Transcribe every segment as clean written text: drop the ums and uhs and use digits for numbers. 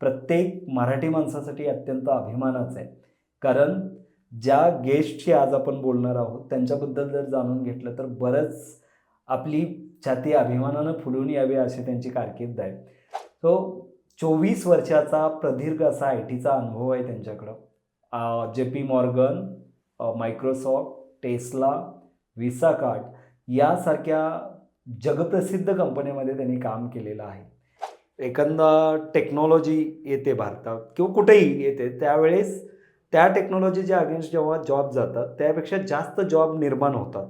प्रत्येक मराठी माणसासाठी अत्यंत अभिमानाचं आहे. कारण ज्या गेस्टशी आज आपण बोलणार आहोत त्यांच्याबद्दल जर जाणून घेतलं तर बरंच आपली छाती अभिमानानं फुलून यावी अशी त्यांची कारकीर्द आहे. तो 24 वर्षाचा प्रदीर्घ असा आय टीचा अनुभव आहे त्यांच्याकडं. JP Morgan, Microsoft, Tesla, visa card यासारख्या जगप्रसिद्ध कंपनीमध्ये त्यांनी काम केलेलं आहे. एखादा टेक्नॉलॉजी येते भारतात किंवा कुठेही येते त्यावेळेस त्या टेक्नॉलॉजीच्या अगेन्स्ट जेव्हा जॉब जातात त्यापेक्षा जास्त जॉब निर्माण होतात.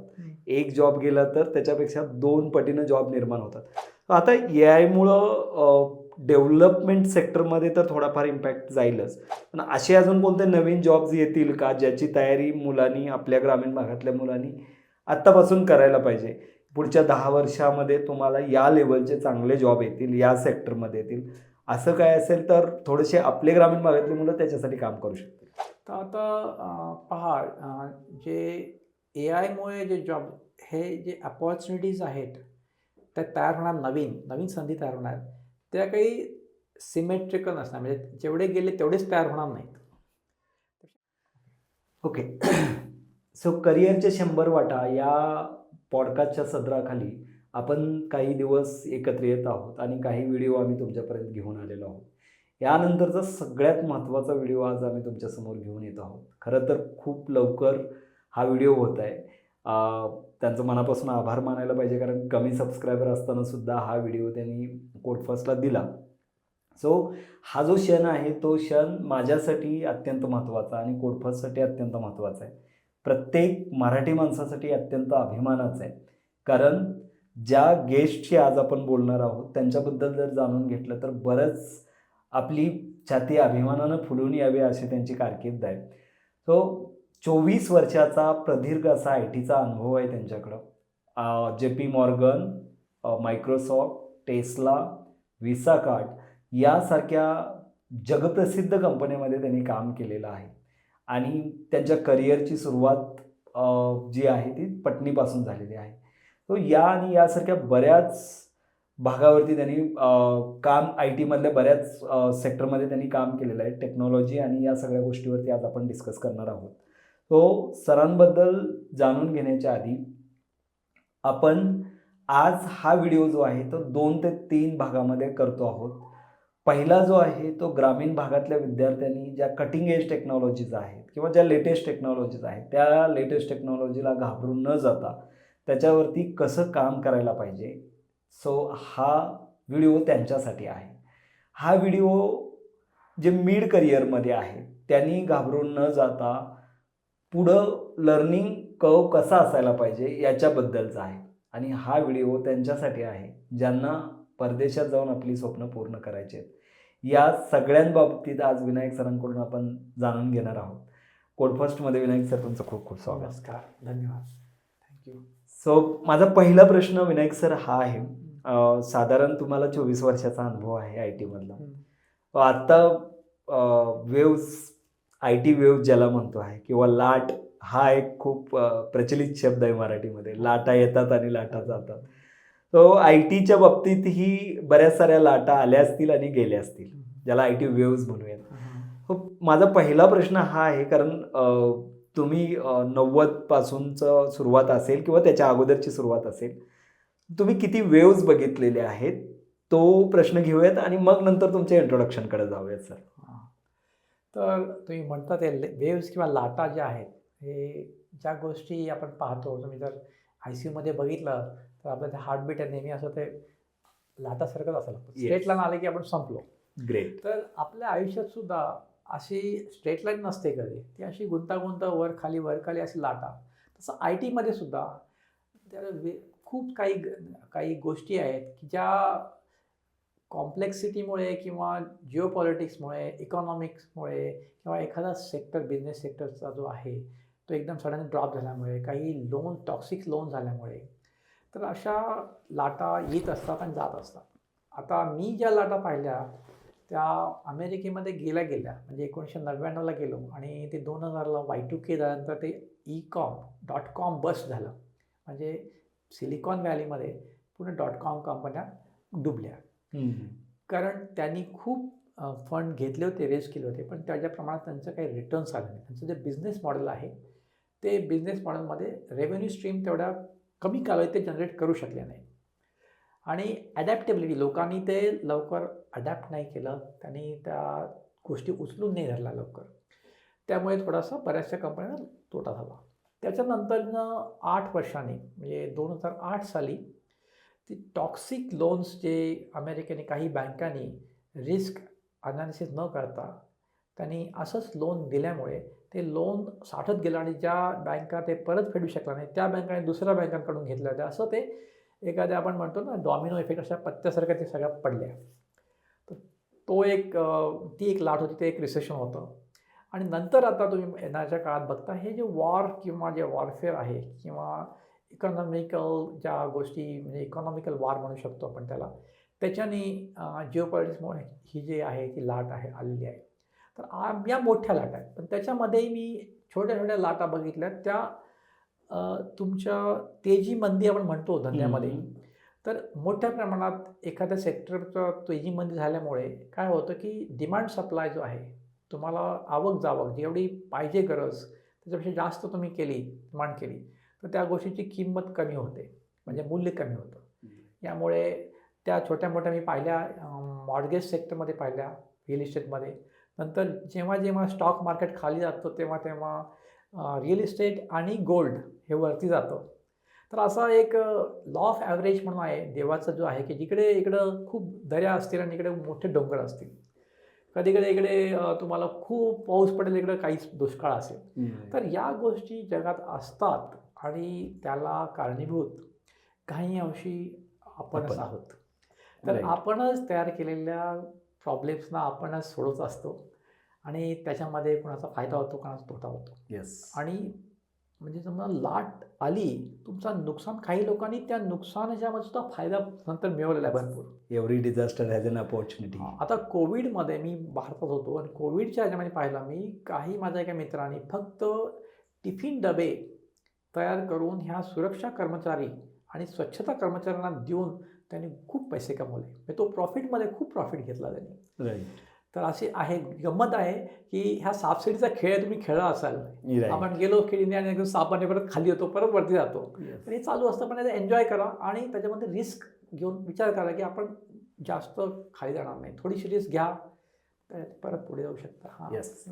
एक जॉब गेला तर त्याच्यापेक्षा 2 पटीनं जॉब निर्माण होतात. आता AI मुळं डेव्हलपमेंट सेक्टरमध्ये तर थोडाफार इम्पॅक्ट जाईलच, पण असे अजून कोणते नवीन जॉब्स येतील का ज्याची तयारी मुलांनी, आपल्या ग्रामीण भागातल्या मुलांनी आत्तापासून करायला पाहिजे? पुढच्या 10 वर्षामध्ये तुम्हाला या लेवलचे चांगले जॉब येतील, या सेक्टरमध्ये येतील, असं काय असेल तर थोडेसे आपले ग्रामीण भागातली मुलं त्याच्यासाठी काम करू शकतील. तर आता पहा, जे AI मुळे जे जॉब, हे जे अपॉर्च्युनिटीज आहेत त्या तयार होणार, नवीन नवीन संधी तयार होणार, त्या काही सिमेट्रिकल नसणार, म्हणजे जेवढे गेले तेवढेच तयार होणार नाहीत. ओके. सो करिअरच्या 100 वाटा या पॉडकास्टच्या सदराखाली आपण काही दिवस एकत्र येत आहोत आणि काही व्हिडिओ आम्ही तुमच्यापर्यंत घेऊन आलेलो आहोत. यानंतरचा सगळ्यात महत्त्वाचा व्हिडिओ आज आम्ही तुमच्यासमोर घेऊन येत आहोत. खरं तर खूप लवकर हा व्हिडिओ होत आहे. त्यांचं मनापासून आभार मानायला पाहिजे, कारण कमी सबस्क्रायबर असतानासुद्धा हा व्हिडिओ त्यांनी कोडफर्स्टला दिला. सो हा जो क्षण आहे तो क्षण माझ्यासाठी अत्यंत महत्त्वाचा आणि कोडफर्स्टसाठी अत्यंत महत्त्वाचा आहे. प्रत्येक मराठी माणसासाठी अत्यंत अभिमानाचं आहे. कारण ज्या गेस्टशी आज आपण बोलणार आहोत त्यांच्याबद्दल जर जाणून घेतलं तर बरंच आपली छाती अभिमानानं फुलून यावी अशी त्यांची कारकीर्द आहे. सो 24 वर्षाचा प्रदीर्घ असा आय टीचा अनुभव आहे त्यांच्याकडं. JP Morgan, Microsoft, Tesla, visa card यासारख्या जगप्रसिद्ध कंपनीमध्ये त्यांनी काम केलेलं आहे आणि त्यांच्या करिअरची सुरुवात जी आहे ती पटणीपासून झालेली आहे. तो या आणि यासारख्या बऱ्याच भागावरती त्यांनी काम, आय टीमधल्या बऱ्याच सेक्टरमध्ये त्यांनी काम केलेलं आहे. टेक्नॉलॉजी आणि या सगळ्या गोष्टीवरती आज आपण डिस्कस करणार आहोत. तो सरांबद्दल जाणून घेण्याच्या आधी आपण आज हा व्हिडिओ जो आहे तो 2 ते 3 भागामध्ये करतो आहोत. पहिला जो आहे तो ग्रामीण भागातल्या विद्यार्थ्यांनी ज्या कटिंग एज टेक्नॉलॉजीज आहेत किंवा ज्या लेटेस्ट टेक्नॉलॉजीज आहेत त्या लेटेस्ट टेक्नॉलॉजीला घाबरून न जाता त्याच्यावरती कसं काम करायला पाहिजे. सो हा व्हिडिओ त्यांच्यासाठी आहे. हा व्हिडिओ जे मिड करिअरमध्ये आहे त्यांनी घाबरून न जाता पुढं लर्निंग कर्व कसा असायला पाहिजे याच्याबद्दलचा आहे आणि हा व्हिडिओ त्यांच्यासाठी आहे ज्यांना परदेशात जाऊन आपली स्वप्न पूर्ण करायची आहेत. या सगळ्यांबाबतीत आज विनायक सरांकडून आपण जाणून घेणार आहोत. कोडफर्स्टमध्ये विनायक सर तुमचं खूप खूप स्वागत. नमस्कार, धन्यवाद, थँक्यू. सो माझा पहिला प्रश्न विनायक सर हा आहे, साधारण तुम्हाला 24 वर्षाचा अनुभव आहे आय टीमधला. आत्ता वेव्स, आय टी वेव्ह ज्याला म्हणतो आहे किंवा लाट, हा एक खूप प्रचलित शब्द आहे मराठीमध्ये. लाटा येतात आणि लाटा जातात. तो आय टीच्या बाबतीतही बऱ्याच साऱ्या लाटा आल्या असतील आणि गेल्या असतील, ज्याला आय टी वेव्ज म्हणूयात. माझा पहिला प्रश्न हा आहे, कारण तुम्ही 90 पासूनचं सुरुवात असेल किंवा त्याच्या अगोदरची सुरुवात असेल, तुम्ही किती वेव्ज बघितलेले आहेत तो प्रश्न घेऊयात आणि मग नंतर तुमच्या इंट्रोडक्शनकडे जाऊयात सर. तर तुम्ही म्हणता ते वेव्स किंवा लाटा ज्या आहेत, हे ज्या गोष्टी आपण पाहतो, तुम्ही जर ICUमध्ये बघितलं तर आपलं ते हार्टबीट आहे नेहमी असं ते लाटासारखंच असायला लागतं. स्ट्रेट लाईन आले की आपण संपलो. ग्रेट. तर आपल्या आयुष्यात सुद्धा अशी स्ट्रेट लाईन नसते कधी, ती अशी गुंतागुंत, वर खाली अशी लाटा. तसं आय टीमध्ये सुद्धा खूप काही गोष्टी आहेत की ज्या कॉम्प्लेक्सिटीमुळे किंवा जिओपॉलिटिक्समुळे, इकॉनॉमिक्समुळे किंवा एखादा सेक्टर, बिझनेस सेक्टरचा जो आहे तो एकदम सडन ड्रॉप झाल्यामुळे, काही टॉक्सिक लोन झाल्यामुळे, तर अशा लाटा येत असतात आणि जात असतात. आता मी ज्या लाटा पाहिल्या त्या अमेरिकेमध्ये गेल्या म्हणजे 1999ला गेलो आणि ते 2000ला Y2K झाल्यानंतर ते .com बस्ट झालं. म्हणजे सिलिकॉन व्हॅलीमध्ये पुणे .com कंपन्या डुबल्या. कारण त्यांनी खूप फंड घेतले होते, रेज केले होते, पण त्याच्या प्रमाणात त्यांचं काही रिटर्न्स आले नाही. त्यांचं जे बिझनेस मॉडेल आहे ते बिझनेस मॉडेलमध्ये रेव्हेन्यू स्ट्रीम तेवढ्या कमी कालावधीत ते जनरेट करू शकले नाही. आणि ॲडॅप्टेबिलिटी, लोकांनी ते लवकर अडॅप्ट नाही केलं, त्यांनी त्या गोष्टी उचलून नाही धरल्या लवकर. त्यामुळे थोडासा बऱ्याचशा कंपन्यांना तोटा झाला. त्याच्यानंतरनं 8 वर्षांनी म्हणजे 2008 साली ती टॉक्सिक लोन्स जे अमेरिकेने काही बँकांनी रिस्क अनालिसिस न करता त्यांनी असंच लोन दिल्यामुळे ते लोन साठत गेलं आणि ज्या बँका ते परत फेडू शकला नाही त्या बँकाने दुसऱ्या बँकांकडून घेतल्या होत्या. असं ते एखाद्या आपण म्हणतो ना डॉमिनो इफेक्ट, अशा पत्त्यासारख्या ते सगळ्या पडल्या. तर तो एक ती एक लाट होती, ते एक रिसेशन होतं. आणि नंतर आता तुम्ही येणाऱ्या काळात बघता हे जे वॉर किंवा जे वॉरफेअर आहे किंवा इकॉनॉमिकल ज्या गोष्टी म्हणजे इकॉनॉमिकल वॉर म्हणू शकतो आपण त्याला, त्याच्याने जिओपॉलिटिक्समुळे ही जी आहे ती लाट आहे आलेली आहे. तर या मोठ्या लाटा आहेत, पण त्याच्यामध्ये मी छोट्या छोट्या लाटा बघितल्या त्या तुमच्या तेजी मंदी आपण म्हणतो धंद्यामध्ये. तर मोठ्या प्रमाणात एखाद्या सेक्टरचं तेजी मंदी झाल्यामुळे काय होतं की डिमांड सप्लाय जो आहे, तुम्हाला आवक जावक जेवढी पाहिजे गरज त्याच्यापेक्षा जास्त तुम्ही डिमांड केली तर त्या गोष्टीची किंमत कमी होते, म्हणजे मूल्य कमी होतं. यामुळे त्या छोट्या मोठ्या मी पाहिल्या मॉर्गेज सेक्टरमध्ये पाहिल्या, रिअल इस्टेटमध्ये. नंतर जेव्हा जेव्हा स्टॉक मार्केट खाली जातं तेव्हा तेव्हा रिअल इस्टेट आणि गोल्ड हे वरती जातं. तर असा एक लॉ ऑफ ॲव्हरेज म्हणून आहे देवाचा जो आहे की जिकडे इकडं खूप दऱ्या असतील आणि इकडे मोठे डोंगर असतील. कधी कधी इकडे तुम्हाला खूप पाऊस पडेल, इकडे काहीच दुष्काळ असेल. तर या गोष्टी जगात असतात आणि त्याला कारणीभूत काही अंशी आपणच आहोत. तर आपणच तयार केलेल्या प्रॉब्लेम्सना आपणच सोडवत असतो आणि त्याच्यामध्ये कोणाचा फायदा होतो, कोणाचा तोटा होतो. आणि म्हणजे समजा लाट आली, तुमचं नुकसान, काही लोकांनी त्या नुकसानाच्या सुद्धा फायदा नंतर मिळवलेला आहे भरपूर. Every disaster has an opportunity. आता कोविडमध्ये मी भारतात होतो आणि कोविडच्या ह्याच्यामध्ये पाहिलं मी, काही माझ्या एका मित्रांनी फक्त टिफिन डबे तयार करून ह्या सुरक्षा कर्मचारी आणि स्वच्छता कर्मचाऱ्यांना देऊन त्यांनी खूप पैसे कमवले. म्हणजे तो प्रॉफिटमध्ये खूप प्रॉफिट घेतला त्यांनी. राईट. तर अशी आहे गंमत आहे की ह्या सापशिडीचा खेळ तुम्ही खेळला असाल. आपण गेलो खेळीने आणि सापाने परत खाली होतो, परत वरती जातो. तर हे चालू असतं, पण याचा एन्जॉय करा आणि त्याच्यामध्ये रिस्क घेऊन विचार करा की आपण जास्त खाली जाणार नाही, थोडीशी रिस्क घ्या, परत पुढे जाऊ शकता. येस.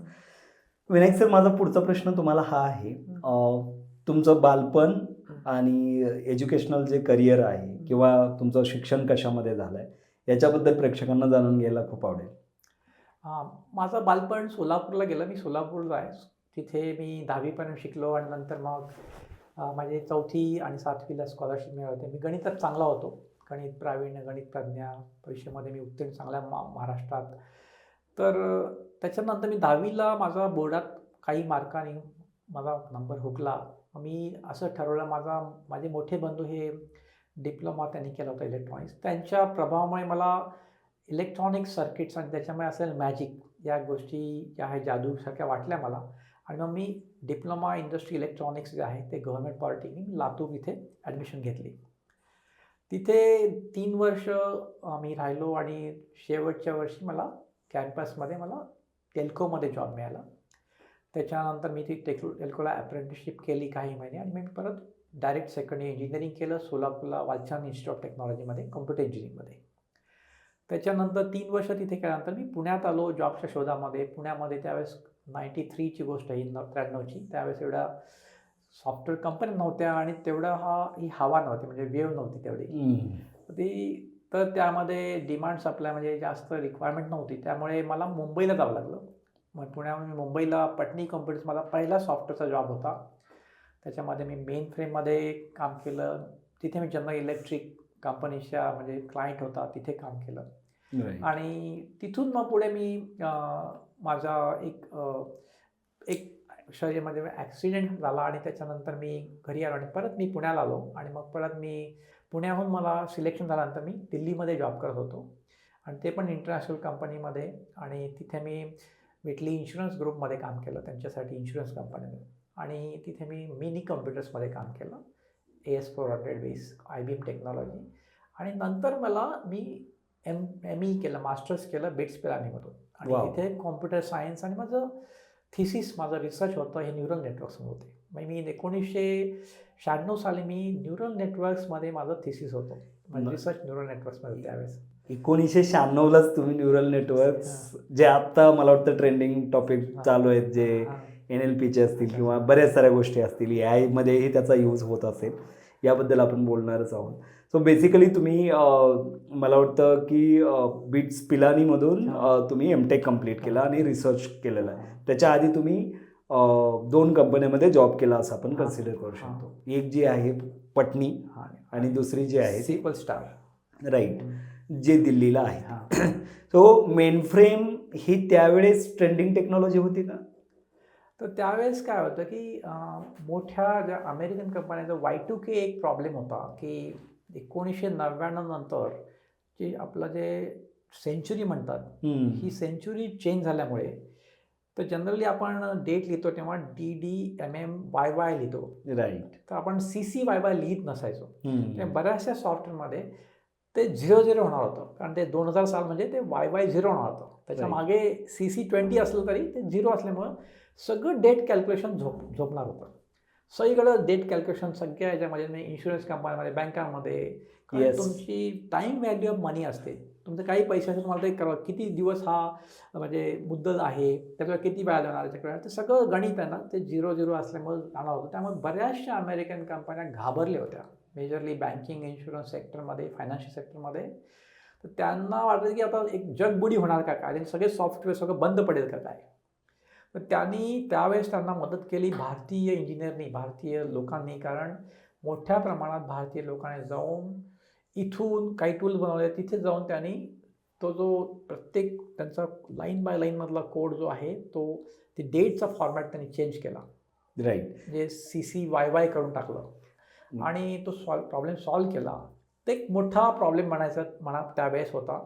विनायक सर, माझा पुढचा प्रश्न तुम्हाला हा आहे, तुमचं बालपण आणि एज्युकेशनल जे करिअर आहे किंवा तुमचं शिक्षण कशामध्ये झालं आहे याच्याबद्दल प्रेक्षकांना जाणून घ्यायला खूप आवडेल. माझं बालपण सोलापूरला गेलं. मी सोलापूरला आहे. तिथे मी 10वीपर्यंत शिकलो आणि नंतर मग माझे 4थी आणि 7वीला स्कॉलरशिप मिळाली. मी गणितात चांगला होतो, गणित प्रावीण्य, गणित प्रज्ञा परीक्षेमध्ये मी उत्तीर्ण चांगल्या महाराष्ट्रात. तर त्याच्यानंतर मी 10वीला माझा बोर्डात काही मार्काने माझा नंबर हुकला. मी असं ठरवलं, माझे मोठे बंधू हे डिप्लोमा त्यांनी केला होता इलेक्ट्रॉनिक्स. त्यांच्या प्रभावामुळे मला इलेक्ट्रॉनिक्स सर्किट्स आणि त्याच्यामुळे असेल मॅजिक या गोष्टी ज्या आहेत जादूसारख्या वाटल्या मला. आणि मग मी डिप्लोमा इंडस्ट्री इलेक्ट्रॉनिक्स जे आहे ते गव्हर्नमेंट पॉलिटेक्निक लातूर इथे ॲडमिशन घेतली. तिथे 3 वर्ष मी राहिलो आणि शेवटच्या वर्षी मला कॅम्पसमध्ये टेल्कोमध्ये जॉब मिळाला. त्याच्यानंतर मी ती टेल्कोला अप्रेंटिसशिप केली काही महिने आणि मी परत डायरेक्ट सेकंड इयर इंजिनिअरिंग केलं सोलापूरला वालछान इन्स्टिट्यूट ऑफ टेक्नॉलॉजीमध्ये, कम्प्युटर इंजिनिअरिंगमध्ये. त्याच्यानंतर 3 वर्ष तिथे केल्यानंतर मी पुण्यात आलो जॉबच्या शोधामध्ये. पुण्यामध्ये त्यावेळेस 93ची गोष्ट आहे, 93ची. त्यावेळेस एवढ्या सॉफ्टवेअर कंपन्या नव्हत्या आणि तेवढा ही हवा नव्हती, म्हणजे वेव नव्हती तेवढी. तर त्यामध्ये डिमांड सप्लाय म्हणजे जास्त रिक्वायरमेंट नव्हती, त्यामुळे मला मुंबईला जावं लागलं. मग पुण्यामध्ये मुंबईला पटनी कॉम्प्युटर्स माझा पहिला सॉफ्टवेअरचा जॉब होता. त्याच्यामध्ये मी मेन फ्रेममध्ये काम केलं. तिथे मी जनरल इलेक्ट्रिक कंपनीच्या म्हणजे क्लायंट होता तिथे काम केलं. आणि तिथून मग पुढे मी माझा एक शरीरामध्ये ॲक्सिडेंट झाला आणि त्याच्यानंतर मी घरी आलो आणि परत मी पुण्याला आलो. आणि मग परत मी पुण्याहून मला सिलेक्शन झाल्यानंतर मी दिल्लीमध्ये जॉब करत होतो आणि ते पण इंटरनॅशनल कंपनीमध्ये. आणि तिथे मी विटली इन्शुरन्स ग्रुपमध्ये काम केलं, त्यांच्यासाठी इन्शुरन्स कंपनीमध्ये. आणि तिथे मी मिनी कम्प्युटर्समध्ये काम केलं, AS400 बेस IBM टेक्नॉलॉजी. आणि नंतर मी ME केलं, मास्टर्स केलं बिट्स पिलानीमधून आणि Wow. तिथे कॉम्प्युटर सायन्स आणि माझं थिसिस माझं रिसर्च होतं हे न्यूरल नेटवर्क्सवर होते. मग मी 1996 साली मी न्यूरल नेटवर्क्समध्ये माझं थिसिस होतं. माझं रिसर्च न्यूरल नेटवर्क्समध्ये त्यावेळेस. 1996लाच तुम्ही न्यूरल नेटवर्क्स जे आत्ता मला वाटतं ट्रेंडिंग टॉपिक चालू आहेत, जे NLPचे असतील किंवा बऱ्याच साऱ्या गोष्टी असतील, AI मध्येही त्याचा यूज होत असेल, याबद्दल आपण बोलणारच आहोत. सो बेसिकली तुम्ही मला वाटतं की बिट्स पिलानीमधून तुम्ही MTech कम्प्लीट केला आणि रिसर्च केलेला आहे. त्याच्या आधी तुम्ही 2 कंपन्यांमध्ये जॉब केला असं आपण कन्सिडर करू शकतो. एक जी आहे पटनी आणि दुसरी जी आहे सिक्वल स्टार, राईट, जे दिल्लीला आहे. सो मेन फ्रेम ही त्यावेळेस ट्रेंडिंग टेक्नॉलॉजी होती का? तर त्यावेळेस काय होतं की मोठ्या ज्या अमेरिकन कंपन्यांचा Y2K एक प्रॉब्लेम होता की 1999 नंतर जे आपलं जे सेंचुरी म्हणतात ही सेंचुरी चेंज झाल्यामुळे तर जनरली आपण डेट लिहितो तेव्हा DDMMYY लिहितो, राईट. तर आपण CCYY लिहित नसायचो. ते बऱ्याचशा सॉफ्टवेअरमध्ये ते 00 होणार होतं, कारण ते 2000 साल म्हणजे ते YY0 होणार होतं. त्याच्या मागे CC20 असलं तरी ते 0 असल्यामुळं सगळं डेट कॅल्क्युलेशन झोपणार होतं. सगळीकडं डेट कॅल्क्युलेशन सगळ्या याच्यामध्ये म्हणजे इन्शुरन्स कंपन्यांमध्ये, बँकांमध्ये तुमची टाईम व्हॅल्यू ऑफ मनी असते. तुमचं काही पैशाचं तुम्हाला ते किती दिवस हा म्हणजे मुद्दल आहे, त्याच्यावर किती व्याज येणार त्याच्याकडे, ते सगळं गणित आहे ना ते 00 असल्यामुळे जाणार होतं. त्यामुळे बऱ्याचशा अमेरिकन कंपन्या घाबरल्या होत्या, मेजरली बँकिंग, इन्शुरन्स सेक्टरमध्ये, फायनान्शियल सेक्टरमध्ये. तर त्यांना वाटलं की आता एक जगबुडी होणार का काय, सगळे सॉफ्टवेअर सगळं बंद पडेल का काय. तर त्यावेळेस त्यांना मदत केली भारतीय इंजिनियरनी, भारतीय लोकांनी, कारण मोठ्या प्रमाणात भारतीय लोकांनी जाऊन इथून काही टूल बनवले, तिथे जाऊन त्यांनी तो जो प्रत्येक त्यांचा लाईन बाय लाईनमधला कोड जो आहे तो ते डेटचा फॉर्मॅट त्यांनी चेंज केला, राईट, म्हणजे CCYY करून टाकलं आणि तो प्रॉब्लेम सॉल्व्ह केला. ते एक मोठा प्रॉब्लेम म्हणा त्यावेळेस होता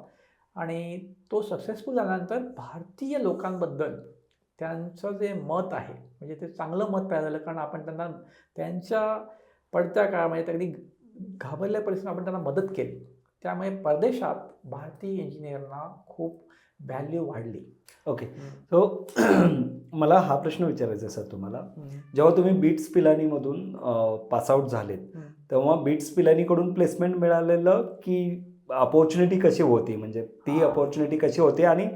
आणि तो सक्सेसफुल झाल्यानंतर भारतीय लोकांबद्दल त्यांचं जे मत आहे म्हणजे ते चांगलं मत तयार झालं, कारण आपण त्यांना त्यांच्या पडत्या काळामध्ये अगदी घाबरल्या परिस्थितीत आपण त्यांना मदत केली. त्यामुळे परदेशात भारतीय इंजिनिअरना खूप व्हॅल्यू वाढली. ओके. सो मला हा प्रश्न विचारायचा आहे सर तुम्हाला, जेव्हा तुम्ही बिट्स पिलानीमधून पासआउट झालेत तेव्हा बिट्स पिलानीकडून प्लेसमेंट मिळालेलं की अपॉर्च्युनिटी कशी होती, म्हणजे ती अपॉर्च्युनिटी कशी होती आणि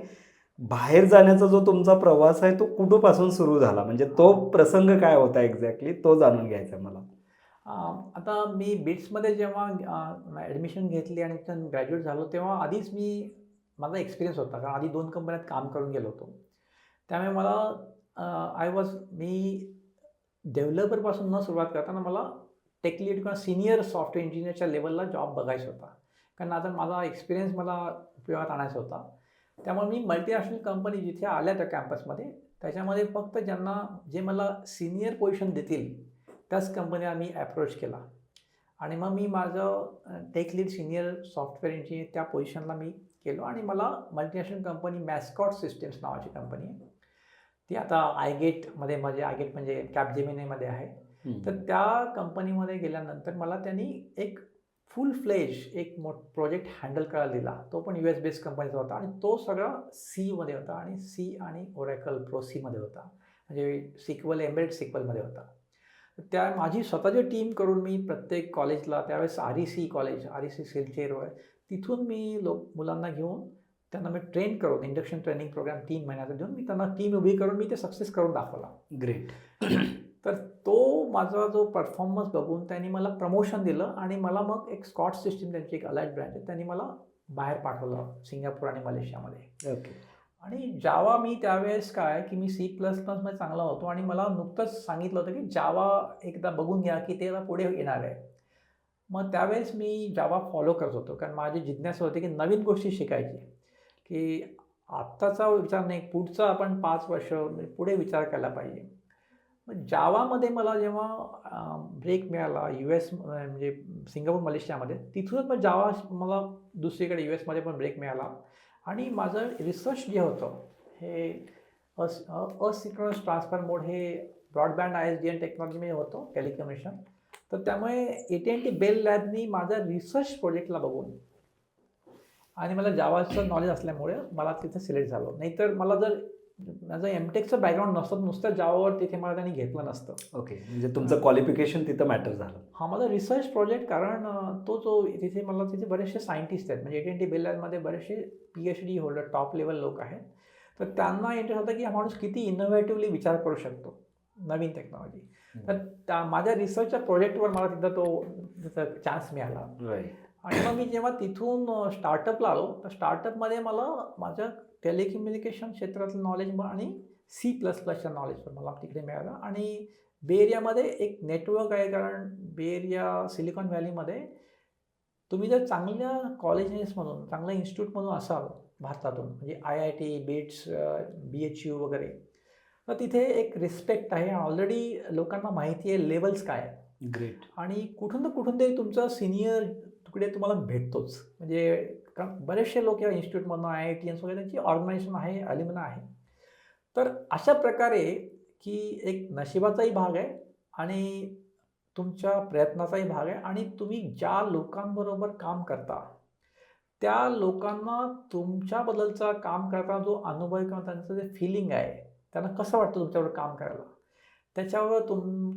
बाहेर जाण्याचा जो तुमचा प्रवास आहे तो कुठूनपासून सुरू झाला, म्हणजे तो प्रसंग काय होता एक्झॅक्टली, तो जाणून घ्यायचा आहे मला. आता मी बिट्समध्ये जेव्हा ॲडमिशन घेतली आणि ग्रॅज्युएट झालो तेव्हा आधीच माझा एक्सपिरियन्स होता, कारण आधी 2 कंपन्यात काम करून गेलो होतो. त्यामुळे मला मी डेव्हलपरपासून न सुरुवात करताना मला टेक लीड किंवा सिनियर सॉफ्टवेअर इंजिनिअरच्या लेवलला जॉब बघायचा होता, कारण आता माझा एक्सपिरियन्स मला उपयोगात आणायचा होता. त्यामुळे मी मल्टीनॅशनल कंपनी जिथे आल्या त्या कॅम्पसमध्ये त्याच्यामध्ये फक्त जे मला सिनियर पोझिशन देतील त्याच कंपन्या मी ॲप्रोच केला आणि मग मी माझं tech lead senior software engineer त्या पोझिशनला मी गेलो आणि मला मल्टीनॅशनल कंपनी मॅस्कॉट सिस्टम्स नावाची कंपनी आहे, ती आता आयगेटमध्ये आयगेट म्हणजे कॅपजेमिनीमध्ये आहे. तर त्या कंपनीमध्ये गेल्यानंतर मला त्यांनी एक फुल फ्लेज एक प्रोजेक्ट हँडल करायला दिला. तो पण US बेस्ड कंपनीचा होता आणि तो सगळा Cमध्ये होता आणि C आणि ओरॅकल प्रो Cमध्ये होता, म्हणजे सिक्वल एम्बेडेड सिक्वलमध्ये होता. त्या माझी स्वतःची टीम करून मी प्रत्येक कॉलेजला त्यावेळेस REC सिलचर आहे तिथून मी मुलांना घेऊन त्यांना मी ट्रेन करून इंडक्शन ट्रेनिंग प्रोग्राम 3 महिन्याचा देऊन मी त्यांना टीम उभी करून मी ते सक्सेस करून दाखवला. ग्रेट. तर तो माझा जो परफॉर्मन्स बघून त्यांनी मला प्रमोशन दिलं आणि मला मग एक स्कॉट सिस्टीम त्यांची एक अलाइड ब्रँच आहे त्यांनी मला बाहेर पाठवलं सिंगापूर आणि मलेशियामध्ये. ओके. आणि जावा मी त्यावेळेस काय की मी C++मध्ये चांगला होतो आणि मला नुकतंच सांगितलं होतं की जावा एकदा बघून घ्या की ते पुढे येणार आहे. मग त्यावेळेस मी जावा फॉलो करत होतो, कारण माझी जिज्ञासा होती की नवीन गोष्टी शिकायची, की आत्ताचा विचार नाही, पुढचा आपण 5 वर्ष पुढे विचार केला पाहिजे. मग जावामध्ये मला जेव्हा ब्रेक मिळाला US म्हणजे सिंगापूर मलेशियामध्ये, तिथूनच मग जावा मला दुसरीकडे USमध्ये पण ब्रेक मिळाला आणि माझं रिसर्च जे होतं हे असिंक्रोनस ट्रान्सफर मोड हे ब्रॉडबँड ISDN टेक्नॉलॉजीमध्ये होतं, टेलिकम्युनिकेशन. तर त्यामुळे AT&T बेल लॅबनी माझ्या रिसर्च प्रोजेक्टला बघून आणि मला जावाचं नॉलेज असल्यामुळे मला तिथे सिलेक्ट झालं. नाहीतर मला जर माझं एमटेकचं बॅकग्राऊंड नसतं, नुसतं जावावर तिथे मला त्यांनी घेतलं नसतं. ओके, म्हणजे तुमचं क्वालिफिकेशन तिथं मॅटर झालं. हा माझा रिसर्च प्रोजेक्ट, कारण तो जो तिथे मला तिथे बरेचसे सायंटिस्ट आहेत, म्हणजे AT&T बेलमध्ये बरेचसे PhD होल्डर टॉप लेवल लोक आहेत. तर त्यांना इंटरेस्ट होता की हा माणूस किती इनोव्हेटिव्हली विचार करू शकतो नवीन टेक्नॉलॉजी. तर माझ्या रिसर्चच्या प्रोजेक्टवर मला तिथं चान्स मिळाला. राईट. आणि मग मी जेव्हा तिथून स्टार्टअपला आलो, तर स्टार्टअपमध्ये मला माझ्या टेलिकम्युनिकेशन क्षेत्रातलं नॉलेज आणि C++च्या नॉलेजवर मला तिकडे मिळालं. आणि बे एरियामध्ये एक नेटवर्क आहे, कारण बे एरिया सिलिकॉन व्हॅलीमध्ये तुम्ही जर चांगल्या कॉलेजेसमधून, चांगल्या इन्स्टिट्यूटमधून असाल भारतातून, म्हणजे IIT, बिट्स, BHU वगैरे, तर तिथे एक रिस्पेक्ट आहे. ऑलरेडी लोकांना माहिती आहे लेवल्स काय आहेत. ग्रेट. आणि कुठून ना कुठून तरी तुमचा सिनियर तिकडे तुम्हाला भेटतोच. म्हणजे कारण बरेचसे लोक या इन्स्टिट्यूटमधून, IITians वगैरे त्यांची ऑर्गनायझेशन आहे, अल्युमिना आहे. तर अशा प्रकारे की एक नशिबाचाही भाग आहे आणि तुमच्या प्रयत्नाचाही भाग आहे. आणि तुम्ही ज्या लोकांबरोबर काम करता त्या लोकांना तुमच्याबद्दलचा काम करताना जो अनुभव किंवा त्यांचं जे फिलिंग आहे, त्यांना कसं वाटतं तुमच्याबरोबर काम करायला, त्याच्यावर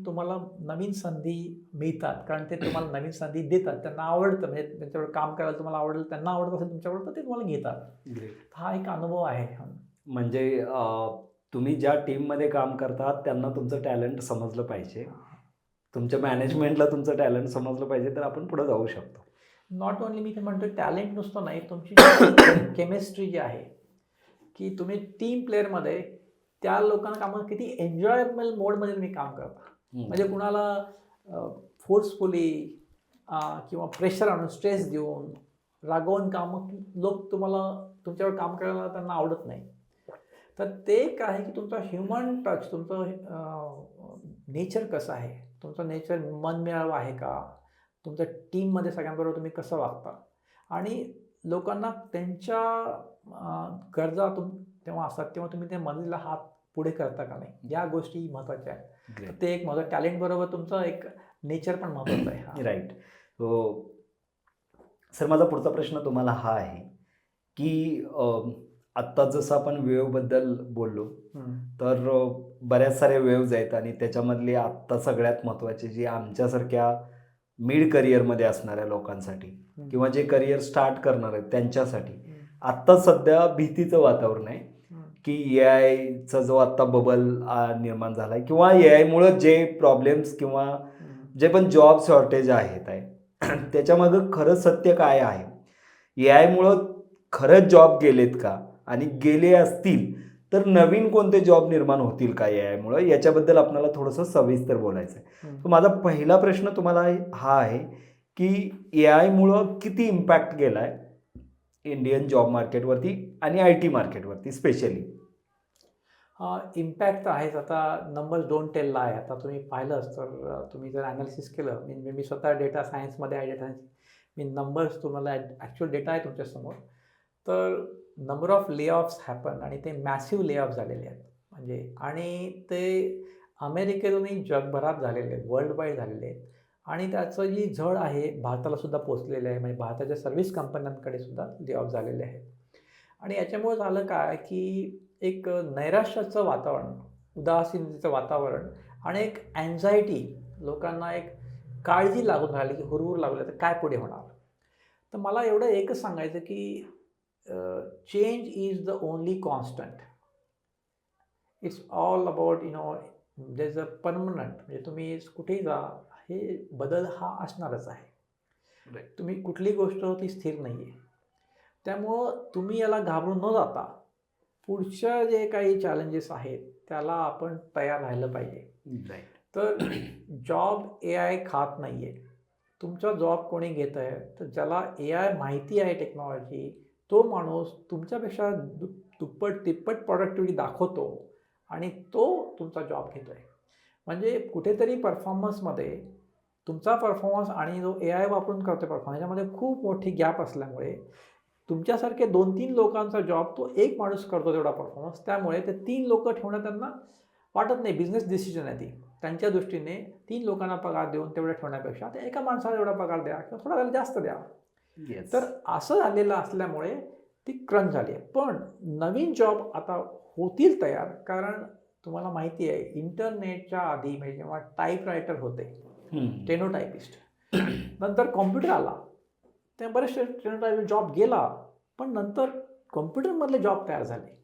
तुम्हाला नवीन संधी मिळतात. कारण ते तुम्हाला नवीन संधी देतात, त्यांना आवडतं, म्हणजे त्यांच्याबरोबर काम करायला तुम्हाला आवडेल, त्यांना आवडत असेल तुमच्याबरोबर, तर ते तुम्हाला घेतात. ग्रेट. हा एक अनुभव आहे. म्हणजे तुम्ही ज्या टीममध्ये काम करतात त्यांना तुमचं टॅलेंट समजलं पाहिजे, तुमच्या मॅनेजमेंटला तुमचं टॅलेंट समजलं पाहिजे, तर आपण पुढे जाऊ शकतो. नॉट ओन्ली मी ते म्हणतो टॅलेंट नुसतं नाही, तुमची केमिस्ट्री जी आहे, की तुम्ही टीम प्लेअरमध्ये त्या लोकांना कामात किती एन्जॉयबल मोडमध्ये तुम्ही काम करता. म्हणजे कुणाला फोर्सफुली किंवा प्रेशर आणून, स्ट्रेस देऊन, रागवून कामं लोक तुमच्यावर काम करायला त्यांना आवडत नाही. तर ते एक आहे की तुमचा ह्युमन टच, तुमचं नेचर कसं आहे, तुमचं नेचर मनमिळावं आहे का, तुमच्या टीममध्ये सगळ्यांबरोबर तुम्ही कसं वागता, आणि लोकांना त्यांच्या गरजा तेव्हा असतात तेव्हा तुम्ही त्या मदतीला हात पुढे करता का नाही, या गोष्टी महत्त्वाच्या आहेत. ते एक महत्त्व, टॅलेंटबरोबर तुमचं एक नेचर पण महत्त्वाचं आहे. राईट. हो सर, माझा पुढचा प्रश्न तुम्हाला हा आहे की आत्ता जसं आपण वेवबद्दल बोललो, तर बऱ्याच साऱ्या वेव्ज आहेत आणि त्याच्यामधली आत्ता सगळ्यात महत्त्वाची जी आमच्यासारख्या मिड करिअरमध्ये असणाऱ्या लोकांसाठी किंवा जे करिअर स्टार्ट करणार आहेत त्यांच्यासाठी आत्ता सध्या भीतीचं वातावरण आहे की AI जो आत्ता बबल निर्माण झाला आहे किंवा AI जे प्रॉब्लेम्स किंवा जे पण जॉब शॉर्टेज आहेत त्याच्यामागं खरं सत्य काय आहे. AI खरंच जॉब गेलेत का, आणि गेले असतील तर नवीन कोणते जॉब निर्माण होतील का AI याच्याबद्दल आपल्याला थोडंसं सविस्तर बोलायचं आहे. तर माझा पहिला प्रश्न तुम्हाला हा आहे की AI किती इम्पॅक्ट गेला आहे इंडियन जॉब मार्केटवरती आणि IT मार्केटवरती स्पेशली. इम्पॅक्ट तर आहेच. आता नंबर्स डोंट टेल लाय. आता तुम्ही पाहिलंच तर तुम्ही जर ॲनालिसिस केलं, मी स्वतः डेटा सायन्समध्ये आहे, डेटा सायन्स, मी नंबर्स तुम्हाला ॲक्च्युअल डेटा आहे तुमच्यासमोर. तर नंबर ऑफ ले ऑफ्स हॅपन, आणि ते मॅसिव्ह ले ऑफ झालेले आहेत. म्हणजे आणि ते अमेरिकेतूनही जगभरात झालेले आहेत, वर्ल्ड वाईड झालेले आहेत. आणि त्याचं जी झळ आहे भारताला सुद्धा पोचलेलं आहे. म्हणजे भारताच्या सर्व्हिस कंपन्यांकडे सुद्धा ले ऑफ झालेले आहेत. आणि याच्यामुळे झालं काय की एक नैराश्याचं वातावरण, उदासीनतेचं वातावरण, आणि एक अँझायटी, लोकांना एक काळजी लागून राहिली की हुरहुर लागली तर काय पुढे होणार. तर मला एवढं एकच सांगायचं की change is the only constant. It's all about there is a permanent. म्हणजे तुम्ही कुठेही जा, हे बदल हा असणारच आहे. तुम्ही कुठली गोष्ट ती स्थिर नाही आहे. त्यामुळं तुम्ही याला घाबरून न जाता पुढच्या जे काही चॅलेंजेस आहेत त्याला आपण तयार राहिलं पाहिजे. तर जॉब AI खात नाही आहे. तुमचा जॉब कोणी घेत आहे, तर ज्याला AI माहिती आहे टेक्नॉलॉजी, तो माणूस तुमच्यापेक्षा दुप्पट तिप्पट प्रॉडक्टिव्हिटी दाखवतो आणि तो तुमचा जॉब घेतो आहे. म्हणजे कुठेतरी परफॉर्मन्समध्ये तुमचा परफॉर्मन्स आणि जो AI वापरून करतो परफॉर्मन्स, याच्यामध्ये खूप मोठी गॅप असल्यामुळे तुमच्यासारखे 2-3 लोकांचा जॉब तो एक माणूस करतो तेवढा परफॉर्मन्स. त्यामुळे ते 3 लोकं ठेवणं त्यांना वाटत नाही. बिझनेस डिसिजन आहे ती. त्यांच्या दृष्टीने 3 लोकांना पगार देऊन तेवढं ठेवण्यापेक्षा ते एका माणसाला एवढा पगार द्या किंवा थोडा वेळ जास्त द्या. येस. तर असं झालेलं असल्यामुळे ती क्रंच झाली आहे. पण नवीन जॉब आता होतील तयार, कारण तुम्हाला माहिती आहे इंटरनेटच्या आधी म्हणजे जेव्हा टाईपरायटर होते, स्टेनोटायपिस्ट, नंतर कॉम्प्युटर आला, तेव्हा बरेचसे स्टेनोटायपिस्ट जॉब गेला, पण नंतर कॉम्प्युटरमधले जॉब तयार झाले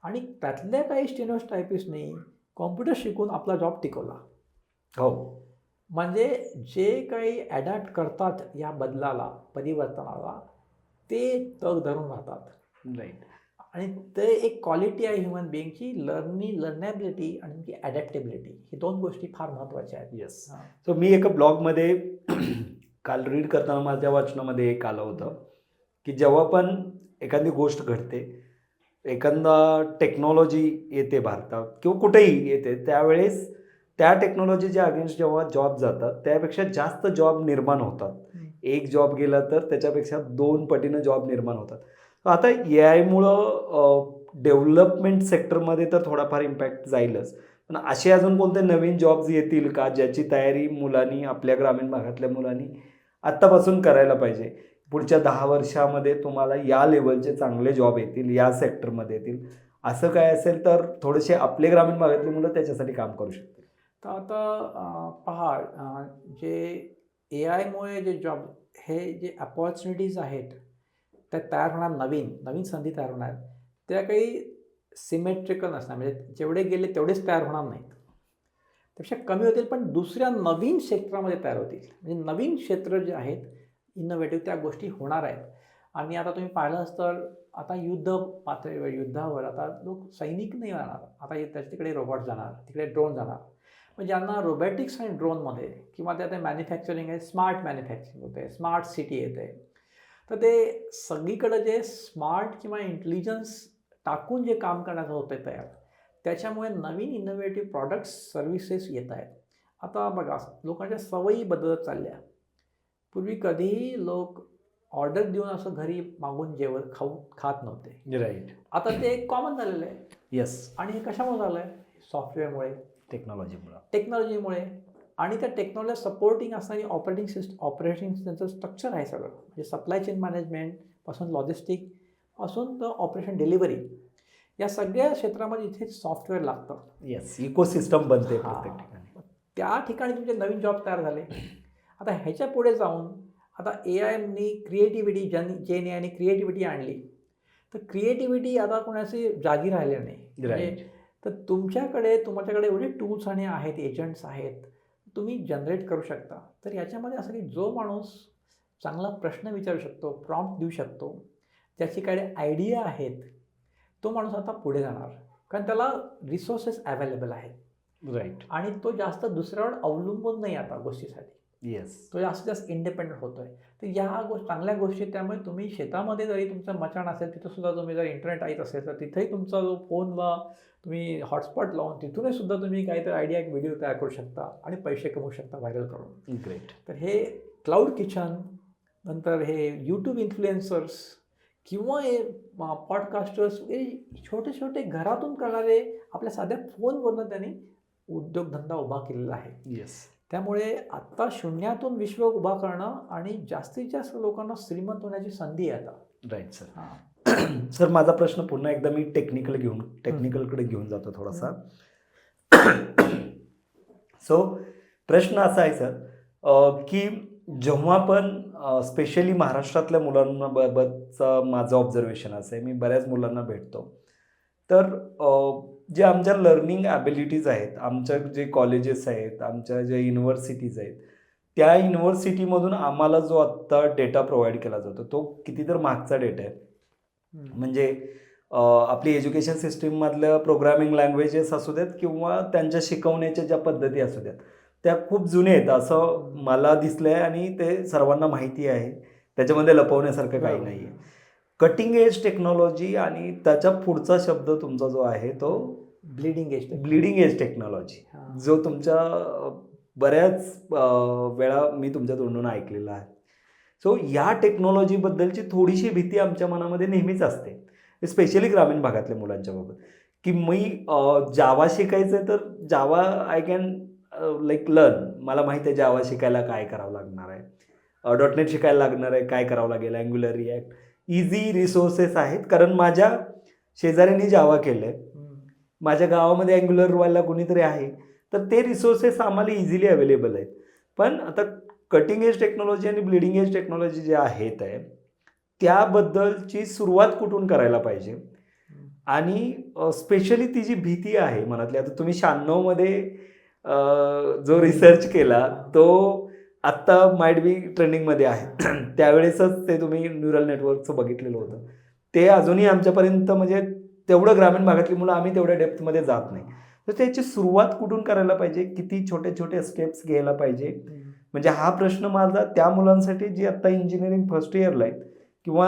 आणि त्यातल्या काही स्टेनोटायपिस्टनी कॉम्प्युटर शिकून आपला जॉब टिकवला. हो. म्हणजे जे काही ॲडॅप्ट करतात या बदलाला, परिवर्तनाला, ते तग धरून राहतात. राईट. आणि ते एक क्वालिटी आहे ह्युमन बिईंगची, लर्नेबिलिटी आणि ती ॲडॅप्टेबिलिटी. ही 2 गोष्टी फार महत्त्वाच्या आहेत. येस. हां. सो मी एका ब्लॉगमध्ये काल रीड करताना माझ्या वाचनामध्ये एक आलं होतं की जेव्हा पण एखादी गोष्ट घडते, एखादा टेक्नॉलॉजी येते भारतात किंवा कुठेही येते, त्यावेळेस त्या टेक्नॉलॉजीच्या अगेन्स्ट जेव्हा जॉब जातात त्यापेक्षा जास्त जॉब निर्माण होतात. एक जॉब गेला तर त्याच्यापेक्षा 2 पटीनं जॉब निर्माण होतात. आता ए आयमुळं डेव्हलपमेंट सेक्टरमध्ये तर थोडाफार इम्पॅक्ट जाईलच, पण असे अजून कोणते नवीन जॉब्स येतील का ज्याची तयारी मुलांनी, आपल्या ग्रामीण भागातल्या मुलांनी आत्तापासून करायला पाहिजे? पुढच्या 10 वर्षामध्ये तुम्हाला या लेवलचे चांगले जॉब येतील, या सेक्टरमध्ये येतील, असं काय असेल तर थोडेसे आपले ग्रामीण भागातली मुलं त्याच्यासाठी काम करू शकतील. तर आता पहा, जे ए आयमुळे जे जॉब, हे जे अपॉर्च्युनिटीज आहेत त्या तयार होणार, नवीन नवीन संधी तयार होणार, त्या काही सिमेट्रिकल नसणार, म्हणजे जेवढे गेले तेवढेच तयार होणार नाहीत, त्यापेक्षा कमी होतील, पण दुसऱ्या नवीन क्षेत्रामध्ये तयार होतील. म्हणजे नवीन क्षेत्र जे आहेत इनोव्हेटिव्ह, त्या गोष्टी होणार आहेत. आणि आता तुम्ही पाहिलंच तर आता युद्ध पातळीवर, युद्धावर आता लोक सैनिक नाही जाणार, आता तिकडे रोबोट जाणार, तिकडे ड्रोन जाणार. मग ज्यांना रोबॅटिक्स आणि ड्रोनमध्ये किंवा त्या मॅन्युफॅक्चरिंग आहे, स्मार्ट मॅन्युफॅक्चरिंग होते, स्मार्ट सिटी येते, तर ते सगळीकडे जे स्मार्ट किंवा इंटेलिजन्स टाकून जे काम करण्याचं होतं तयार, त्याच्यामुळे नवीन इनोव्हेटिव्ह प्रॉडक्ट्स, सर्व्हिसेस येत आहेत. आता बघा, लोकांच्या सवयी बदलत चालल्या. पूर्वी कधीही लोक ऑर्डर देऊन असं घरी मागून खात नव्हते. राईट. आता ते एक कॉमन झालेलं आहे. येस. आणि हे कशामुळे झालं आहे? सॉफ्टवेअरमुळे, टेक्नॉलॉजीमुळे. आणि त्या टेक्नॉलॉजी सपोर्टिंग असणारी ऑपरेटिंग त्यांचं स्ट्रक्चर आहे सगळं, म्हणजे सप्लाय चेन मॅनेजमेंटपासून, लॉजिस्टिकपासून तर ऑपरेशन डिलिव्हरी, या सगळ्या क्षेत्रामध्ये इथे सॉफ्टवेअर लागतं. येस, इकोसिस्टम बनते हां. प्रत्येक ठिकाणी. त्या ठिकाणी तुमचे नवीन जॉब तयार झाले. आता ह्याच्या पुढे जाऊन आता ए आयनी क्रिएटिव्हिटी, जेन ए आयने क्रिएटिव्हिटी आणली, तर क्रिएटिव्हिटी आता कोणाची जागी राहिली नाही. राईट. तर तुमच्याकडे एवढे टूल्स आणि आहेत, एजंट्स आहेत, तुम्ही जनरेट करू शकता. तर याच्यामध्ये असं की जो माणूस चांगला प्रश्न विचारू शकतो, प्रॉम्प्ट देऊ शकतो, त्याची काही आयडिया आहेत, तो माणूस आता पुढे जाणार, कारण त्याला रिसोर्सेस अवेलेबल आहेत. राईट. आणि तो जास्त दुसऱ्यावर अवलंबून नाही आता गोष्टीसाठी. येस. तो जास्त इंडिपेंडंट होतोय. तर या चांगल्या गोष्टी, त्यामुळे तुम्ही शेतामध्ये जरी तुमचं मचाण असेल, तिथं सुद्धा तुम्ही जर इंटरनेट येत असेल तर तिथेही तुमचा जो फोनला तुम्ही हॉटस्पॉट लावून तिथूनही सुद्धा तुम्ही काहीतरी आयडिया, एक व्हिडिओ तयार करू शकता आणि पैसे कमवू शकता व्हायरल करून. ग्रेट. तर हे क्लाउड किचन, नंतर हे यूट्यूब इन्फ्लुएन्सर्स किंवा हे पॉडकास्टर्स, हे छोटे छोटे घरातून करणारे, आपल्या साध्या फोनवरनं त्यांनी उद्योगधंदा उभा केलेला आहे. येस. त्यामुळे आत्ता शून्यातून विश्व उभा करणं आणि जास्तीत जास्त लोकांना श्रीमंत होण्याची संधी आहे आता. Right sir. हां. सर, माझा प्रश्न पुन्हा एकदा मी टेक्निकलकडे घेऊन जातो थोडासा. सो प्रश्न असा आहे सर की जेव्हा पण स्पेशली महाराष्ट्रातल्या मुलांबाबतचं माझं ऑब्झर्वेशन असं आहे, मी बऱ्याच मुलांना भेटतो, तर जे आमच्या लर्निंग ॲबिलिटीज आहेत, आमच्या जे कॉलेजेस आहेत, आमच्या ज्या युनिव्हर्सिटीज आहेत, त्या युनिव्हर्सिटीमधून आम्हाला जो आत्ता डेटा प्रोव्हाइड केला जातो तो कितीतर मागचा डेटा आहे. म्हणजे आपली एज्युकेशन सिस्टीममधल्या प्रोग्रामिंग लँग्वेजेस असू देत किंवा त्यांच्या शिकवण्याच्या ज्या पद्धती असू द्यात, त्या खूप जुने आहेत असं मला दिसलं आहे आणि ते सर्वांना माहिती आहे. त्याच्यामध्ये लपवण्यासारखं काही नाही आहे. कटिंग एज टेक्नॉलॉजी आणि त्याच्या पुढचा शब्द तुमचा जो आहे तो ब्लिडिंग एज टेक्नॉलॉजी, जो तुमच्या बऱ्याच वेळा मी तुमच्या तोंडून ऐकलेला आहे. सो या टेक्नॉलॉजीबद्दलची थोडीशी भीती आमच्या मनामध्ये नेहमीच असते, स्पेशली ग्रामीण भागातल्या मुलांच्या बाबत, की मी जावा शिकायचं आहे तर जावा आय कॅन लर्न, मला माहिती आहे जावा शिकायला काय करावं लागणार आहे. .NET शिकायला लागणार आहे, काय करावं लागेल, अँग्युलर, रिॲक्ट, इझी रिसोर्सेस आहेत. कारण माझ्या शेजाऱ्यांनी जावा केलं आहे, माझ्या गावामध्ये अँग्युलरवाला कोणीतरी आहे, तर ते रिसोर्सेस आम्हाला इझिली अवेलेबल आहेत. पण आता कटिंग एज टेक्नॉलॉजी आणि ब्लिडिंग एज टेक्नॉलॉजी जे आहेत त्याबद्दलची सुरुवात कुठून करायला पाहिजे, आणि स्पेशली ती जी भीती आहे मनातली, आता तुम्ही 96 मध्ये जो रिसर्च केला तो आत्ता माइट बी ट्रेंडिंगमध्ये आहे. त्यावेळेसच ते तुम्ही न्यूरल नेटवर्कचं बघितलेलं होतं. ते अजूनही आमच्यापर्यंत म्हणजे तेवढं ग्रामीण भागातली मुलं आम्ही तेवढ्या डेप्थमध्ये जात नाही. तर त्याची सुरुवात कुठून करायला पाहिजे, किती छोटे छोटे स्टेप्स घ्यायला पाहिजे, म्हणजे हा प्रश्न माझा त्या मुलांसाठी जी आत्ता इंजिनिअरिंग फर्स्ट इयरला आहेत, किंवा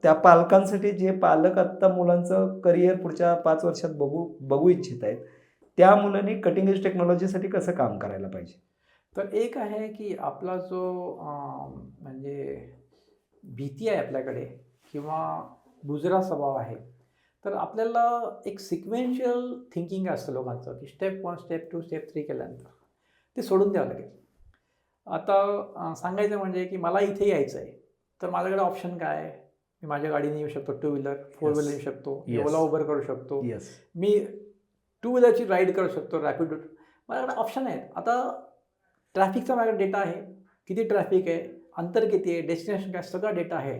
त्या पालकांसाठी जे पालक आत्ता मुलांचं करिअर पुढच्या 5 वर्षात बघू इच्छित आहेत, त्या मुलांनी कटिंग एज टेक्नॉलॉजीसाठी कसं काम करायला पाहिजे. तर एक आहे की आपला जो म्हणजे भीती आहे आपल्याकडे किंवा बुजरा स्वभाव आहे, तर आपल्याला एक सिक्वेन्शियल थिंकिंग असतं लोकांचं की स्टेप 1, स्टेप 2, स्टेप 3 केल्यानंतर ते सोडून द्यावं लागेल. आता सांगायचं म्हणजे की मला इथे यायचं आहे, तर माझ्याकडे ऑप्शन काय आहे? मी माझ्या गाडीने येऊ शकतो, 2 व्हीलर, 4 व्हीलर येऊ शकतो, मी ओला उबर करू शकतो, मी 2 व्हीलरची राईड करू शकतो, रॅपिडो, माझ्याकडे ऑप्शन आहेत. आता ट्रॅफिकचा माझ्याकडे डेटा आहे, किती ट्रॅफिक आहे, अंतर किती आहे, डेस्टिनेशन काय, सगळा डेटा आहे.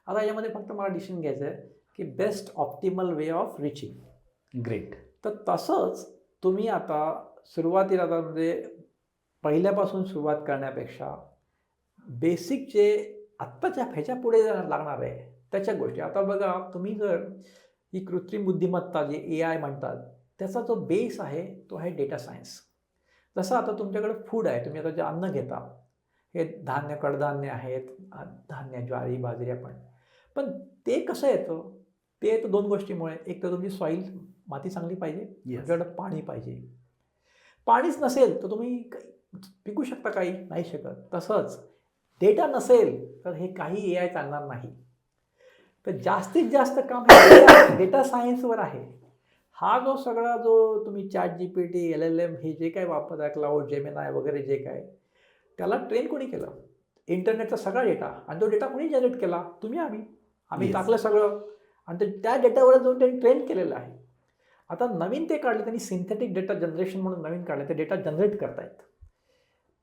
आता यामध्ये फक्त मला डिसिजन घ्यायचं आहे की best optimal way of reaching. Great. तर तसंच तुम्ही आता सुरुवातीला आता म्हणजे पहिल्यापासून सुरुवात करण्यापेक्षा बेसिक जे आत्ताच्या ह्याच्या पुढे लागणार आहे त्याच्या गोष्टी, आता बघा तुम्ही जर ही कृत्रिम बुद्धिमत्ता जे AI म्हणतात त्याचा जो बेस आहे तो आहे डेटा सायन्स. जसं आता तुमच्याकडे फूड आहे, तुम्ही आता जे अन्न घेता हे धान्य, कडधान्य आहेत, धान्य, ज्वारी, बाजरी, पण ते कसं येतं, ते येतं 2 गोष्टीमुळे. एक तर तुमची सॉईल, माती चांगली पाहिजे, तुमच्याकडं पाणी पाहिजे. पाणीच नसेल तर तुम्ही पिकू शकता काही, नाही शकत. तसंच डेटा नसेल तर हे काही AI चालणार नाही. तर जास्तीत जास्त काम डेटा सायन्सवर आहे. हा जो सगळा जो तुम्ही ChatGPT, LLM हे जे काय वापरता, क्लाउड, जेमिनाय वगैरे जे काय, त्याला ट्रेन कोणी केलं? इंटरनेटचा सगळा डेटा, आणि तो डेटा कोणी जनरेट केला? तुम्ही, आम्ही टाकलं सगळं, आणि त्या डेटावर जाऊन त्यांनी ट्रेन केलेलं आहे. आता नवीन ते काढले त्यांनी, सिंथेटिक डेटा जनरेशन म्हणून नवीन काढले, ते डेटा जनरेट करतायत.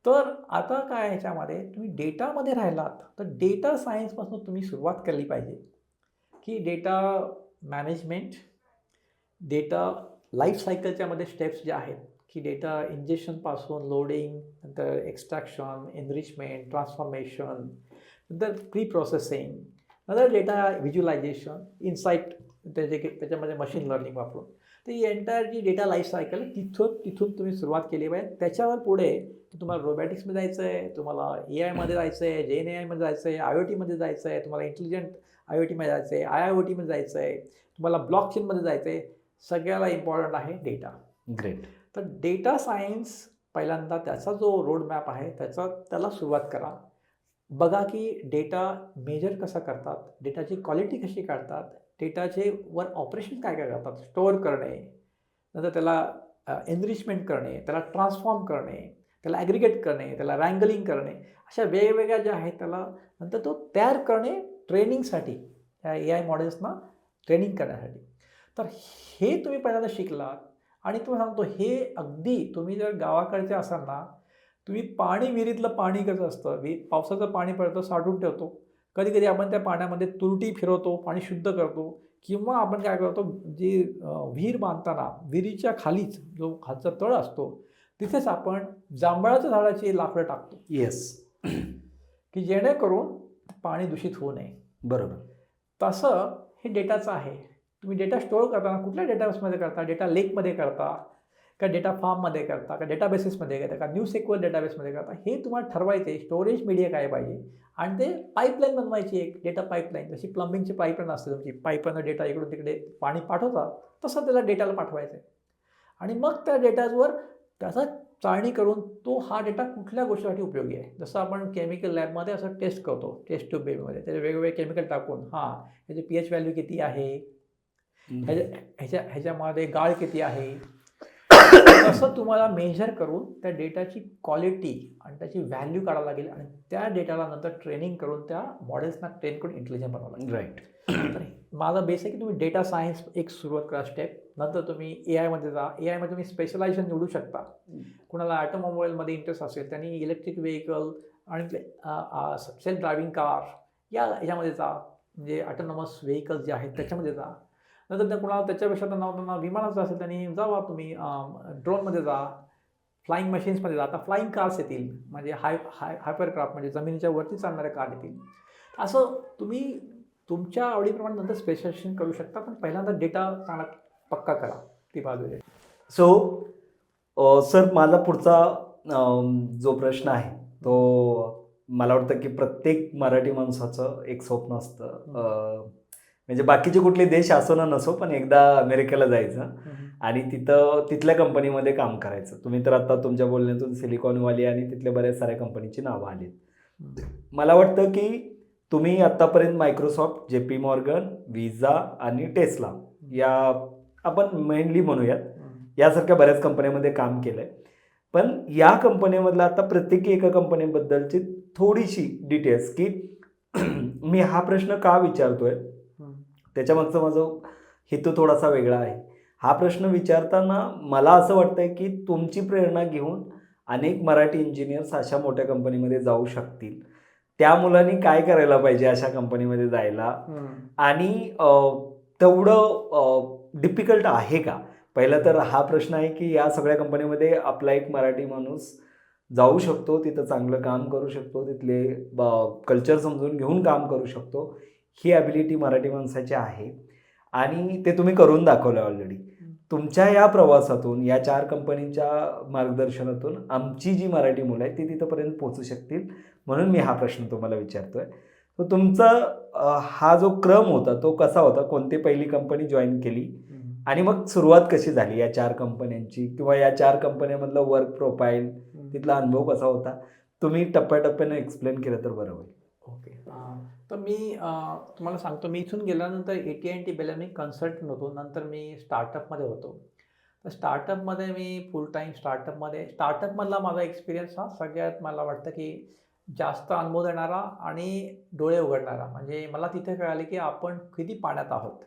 तर आता काय ह्याच्यामध्ये तुम्ही डेटामध्ये राहिलात तर डेटा सायन्सपासून तुम्ही सुरुवात केली पाहिजे की डेटा मॅनेजमेंट, डेटा लाईफ सायकलच्यामध्ये स्टेप्स ज्या आहेत की डेटा इंजेक्शनपासून लोडिंग, नंतर एक्स्ट्रॅक्शन, एनरिचमेंट, ट्रान्सफॉर्मेशन, नंतर प्री प्रोसेसिंग, नंतर डेटा व्हिज्युअलायझेशन, इन्साईट, त्याच्यामध्ये मशीन लर्निंग वापरून, तर ही एंटायर जी डेटा लाईफ सायकल तिथून तुम्ही सुरुवात केली पाहिजे. त्याच्यावर पुढे तुम्हाला रोबॅटिक्समध्ये जायचं आहे, तुम्हाला AI मध्ये जायचं आहे, JNAIमध्ये जायचं आहे, IoTमध्ये जायचं आहे, तुम्हाला इंटेलिजंट IoTमध्ये जायचं आहे, IIoTमध्ये जायचं आहे, तुम्हाला ब्लॉकचेनमध्ये जायचं आहे. सगळ्याला इम्पॉर्टंट आहे डेटा. ग्रेट. तर डेटा सायन्स पहिल्यांदा त्याचा जो रोडमॅप आहे त्याला सुरुवात करा. बघा की डेटा मेजर कसा करतात, डेटाची क्वालिटी कशी काढतात, डेटाचे वर ऑपरेशन काय काय करतात, स्टोअर करणे, नंतर त्याला एनरिचमेंट करणे, त्याला ट्रान्सफॉर्म करणे, त्याला ॲग्रिगेट करणे, त्याला रँगलिंग करणे, अशा वेगवेगळ्या ज्या आहेत त्याला नंतर तो तयार करणे ट्रेनिंगसाठी, त्या AI मॉडेल्सना ट्रेनिंग करण्यासाठी. तर हे तुम्ही पहिल्यांदा शिकलात. आणि तुम्हाला सांगतो हे अगदी तुम्ही जर गावाकडचे असाल ना, तुम्ही पाणी, विहिरीतलं पाणी कसं असतं, पावसाचं पाणी पडतं, साठवून ठेवतो, कधी कधी आपण त्या पाण्यामध्ये तुरटी फिरवतो, पाणी शुद्ध करतो, किंवा आपण काय करतो, जी विहीर बांधताना विहिरीच्या खालीच जो खालचा तळ असतो तिथेच आपण जांभळाच्या झाडाची लाकडं टाकतो. की जेणेकरून पाणी दूषित होऊ नये. बरोबर. तसं हे डेटाचं आहे. तुम्ही डेटा स्टोअर करताना कुठल्या डेटाबेसमध्ये करता, डेटा लेकमध्ये करता का डेटा फार्ममध्ये करता का डेटाबेसेसमध्ये करता का NewSQL डेटाबेसमध्ये करता, हे तुम्हाला ठरवायचे. स्टोरेज मीडिया काय पाहिजे, आणि ते पाईपलाईन बनवायची, एक डेटा पाईपलाईन. जशी प्लंबिंगची पाईपलाईन असते तुमची, पाईपलाईन डेटा इकडून तिकडे पाणी पाठवता, तसं त्याला डेटाला पाठवायचं आहे. आणि मग त्या डेटावर त्याचा चाळणी करून तो हा डेटा कुठल्या गोष्टीसाठी उपयोगी आहे. जसं आपण केमिकल लॅबमध्ये असं टेस्ट करतो, टेस्ट ट्यूब बेबीमध्ये त्याचे वेगवेगळे केमिकल टाकून, ह्याचे pH व्हॅल्यू किती आहे, ह्याच्यामध्ये गाळ किती आहे, तसं तुम्हाला मेजर करून त्या डेटाची क्वालिटी आणि त्याची व्हॅल्यू काढावं लागेल आणि त्या डेटाला नंतर ट्रेनिंग करून त्या मॉडेल्सना ट्रेन करून इंटेलिजंट बनवावं लागेल. राईट. तर माझा बेस आहे की तुम्ही डेटा सायन्स एक सुरुवात करा स्टेप, नंतर तुम्ही एआयमध्ये जा. एआयमध्ये तुम्ही स्पेशलायझेशन निवडू शकता. कुणाला ऑटोमोबाईलमध्ये इंटरेस्ट असेल त्यांनी इलेक्ट्रिक व्हेकल आणि सेल्फ ड्रायव्हिंग कार याच्यामध्ये जा, म्हणजे ऑटोनॉमस व्हेकल्स जे आहेत त्याच्यामध्ये जा. नंतर त्या कुणाला त्याच्यापेक्षा त्यांना विमानाचं असेल त्यांनी जावा तुम्ही ड्रोनमध्ये जा, फ्लाईंग मशीन्समध्ये जा. आता फ्लाईंग कार्स येतील, म्हणजे हायपरक्राफ्ट म्हणजे जमिनीच्या वरती चालणाऱ्या कार येतील. असं तुम्ही तुमच्या आवडीप्रमाणे नंतर स्पेशलायझेशन करू शकता, पण पहिल्यांदा डेटा चांगला पक्का करा ती बाजूला. सो सर, माझा पुढचा जो प्रश्न आहे तो मला वाटतं की प्रत्येक मराठी माणसाचं एक स्वप्न असतं, म्हणजे बाकीचे कुठले देश असो ना नसो, पण एकदा अमेरिकेला जायचं आणि तिथल्या कंपनीमध्ये काम करायचं. तुम्ही तर आता तुमच्या बोलण्यातून सिलिकॉन व्हॅली आणि तिथल्या बऱ्याच साऱ्या कंपनीची नावं आलीत. मला वाटतं की तुम्ही आत्तापर्यंत मायक्रोसॉफ्ट, JP मॉर्गन, विजा आणि टेस्ला या आपण मेनली म्हणूयात यासारख्या बऱ्याच कंपन्यांमध्ये काम केलं आहे. पण या कंपनीमधलं आता प्रत्येकी एका कंपनीबद्दलची थोडीशी डिटेल्स, की मी हा प्रश्न का विचारतोय त्याच्यामागचं माझं हेतू थोडासा वेगळा आहे. हा प्रश्न विचारताना मला असं वाटतंय की तुमची प्रेरणा घेऊन अनेक मराठी इंजिनियर्स अशा मोठ्या कंपनीमध्ये जाऊ शकतील. त्या मुलांनी काय करायला पाहिजे अशा कंपनीमध्ये जायला, आणि तेवढं डिफिकल्ट आहे का? पहिला तर हा प्रश्न आहे की या सगळ्या कंपनीमध्ये आपला एक मराठी माणूस जाऊ शकतो, तिथं चांगलं काम करू शकतो, तिथले कल्चर समजून घेऊन काम करू शकतो. ही ॲबिलिटी मराठी माणसाची आहे आणि ते तुम्ही करून दाखवलं ऑलरेडी. तुमच्या या प्रवासातून, या 4 कंपनीच्या मार्गदर्शनातून आमची जी मराठी मुलं आहेत ती तिथंपर्यंत पोहोचू शकतील, म्हणून मी हा प्रश्न तुम्हाला विचारतोय. तर तुमचा हा जो क्रम होता तो कसा होता? कोणती पहिली कंपनी जॉईन केली आणि मग सुरुवात कशी झाली या 4 कंपन्यांची, किंवा या 4 कंपन्यांमधलं वर्क प्रोफाईल, तिथला अनुभव कसा होता? तुम्ही टप्प्याटप्प्याने एक्सप्लेन केलं तर बरं होईल. ओके. तर मी तुम्हाला सांगतो, मी इथून गेल्यानंतर AT&T बेलला मी कन्सल्टंट होतो. नंतर मी स्टार्टअपमध्ये होतो. तर स्टार्टअपमध्ये मी फुल टाईम स्टार्टअपमधला माझा एक्सपिरियन्स हा सगळ्यात मला वाटतं की जास्त अनुभव देणारा आणि डोळे उघडणारा. म्हणजे मला तिथे कळाले की आपण किती पाण्यात आहोत,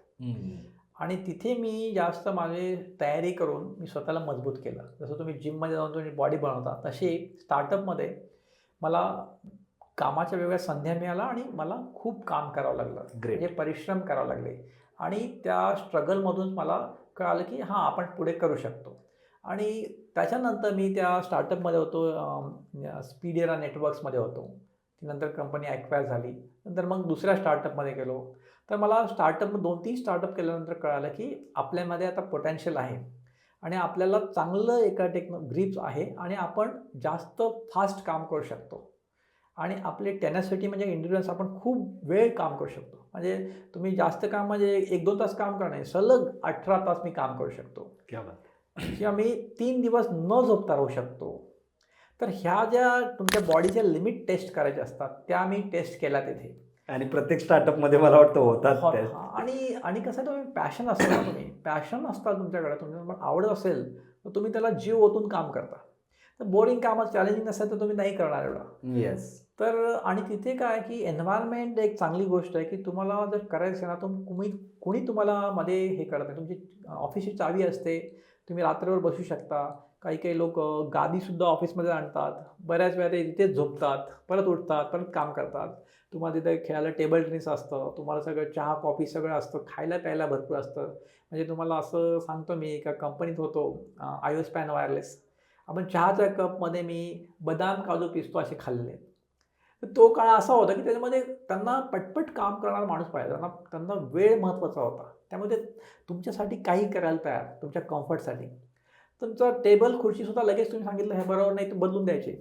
आणि तिथे मी जास्त माझी तयारी करून मी स्वतःला मजबूत केलं. जसं तुम्ही जिममध्ये जाऊन तुम्ही बॉडी बनवता, तशी स्टार्टअपमध्ये मला कामाच्या वेगळ्या संध्या मिळाल्या आणि मला खूप काम करावं लागलं, म्हणजे परिश्रम करावे लागले. आणि त्या स्ट्रगलमधून मला कळालं की हां, आपण पुढे करू शकतो. आणि त्याच्यानंतर मी त्या स्टार्टअपमध्ये होतो, स्पीडेरा नेटवर्क्समध्ये होतो. नंतर कंपनी ॲक्वायर झाली. नंतर मग दुसऱ्या स्टार्टअपमध्ये गेलो. तर मला 2-3 स्टार्टअप केल्यानंतर कळालं की आपल्यामध्ये आता पोटेन्शियल आहे आणि आपल्याला चांगलं एका ग्रिप्स आहे आणि आपण जास्त फास्ट काम करू शकतो. आणि आपले टेनॅसिटी म्हणजे एंड्युरन्स, आपण खूप वेळ काम करू शकतो. म्हणजे तुम्ही जास्त काम म्हणजे 1-2 तास काम करणं नाही, सलग 18 तास मी काम करू शकतो, किंवा मी 3 दिवस न झोपता राहू शकतो. तर ह्या ज्या तुमच्या बॉडीच्या लिमिट टेस्ट करायच्या असतात त्या मी टेस्ट केल्या तिथे. आणि प्रत्येक स्टार्टअपमध्ये मला वाटतं होतात. आणि कसं तुम्ही पॅशन असेल ना, तुम्ही पॅशन असतात तुमच्याकडे, तुम्हाला आवडत असेल तर तुम्ही त्याला जीव ओतून काम करता. तर बोरिंग कामात चॅलेंजिंग असेल तर तुम्ही नाही करणार एवढा. येस. तर आणि तिथे काय की एन्व्हायरमेंट एक चांगली गोष्ट आहे की तुम्हाला जर करायचं ना, तर कोणी तुम्हाला मध्ये हे करत नाही. तुमची ऑफिसची चावी असते, तुम्ही रात्रभर बसू शकता. काही लोक गादीसुद्धा ऑफिसमध्ये आणतात, बऱ्याच वेळा ते तिथेच झोपतात, परत उठतात, परत काम करतात. तुम्हाला तिथे खेळायला टेबल टेनिस असतं, तुम्हाला सगळं चहा कॉफी सगळं असतं, खायला प्यायला भरपूर असतं. म्हणजे तुम्हाला असं सांगतो, मी एका कंपनीत होतो, आयोस्पॅन वायरलेस. आपण चहाच्या कपमध्ये मी बदाम, काजू, पिस्तो असे खाल्लेले. तर तो काळ असा होता की त्याच्यामध्ये त्यांना पटपट काम करणारा माणूस पाहिजे, त्यांना वेळ महत्त्वाचा होता. त्यामुळे तुमच्यासाठी काही करायला तयार, तुमच्या कम्फर्टसाठी. तुमचं टेबल खुर्चीसुद्धा लगेच तुम्ही सांगितलं हे बरोबर नाही तर बदलून द्यायचे.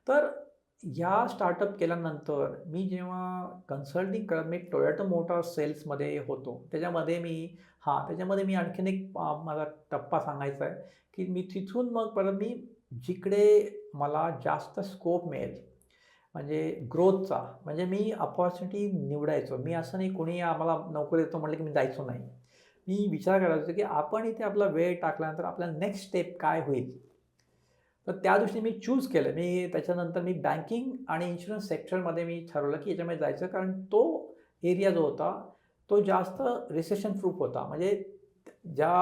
तर या स्टार्टअप केल्यानंतर मी जेव्हा कन्सल्टिंग करत, मी टोयोटा मोटार्स सेल्समध्ये होतो. त्याच्यामध्ये मी आणखीन एक माझा टप्पा सांगायचा आहे की मी तिथून मग परत मी जिकडे मला जास्त स्कोप मिळेल, म्हणजे ग्रोथचा, म्हणजे मी अपॉर्च्युनिटी निवडायचो. मी असं नाही कोणी आम्हाला नोकरी देतो म्हटलं की मी जायचो नाही. मी विचार करायचो की आपण इथे आपला वेळ टाकल्यानंतर आपला नेक्स्ट स्टेप काय होईल. तर त्या दृष्टीने मी चूज केलं. त्याच्यानंतर मी बँकिंग आणि इन्शुरन्स सेक्टरमध्ये मी ठरवलं की याच्यामध्ये जायचं, कारण तो एरिया जो होता तो जास्त रिसेशन प्रूफ होता. म्हणजे ज्या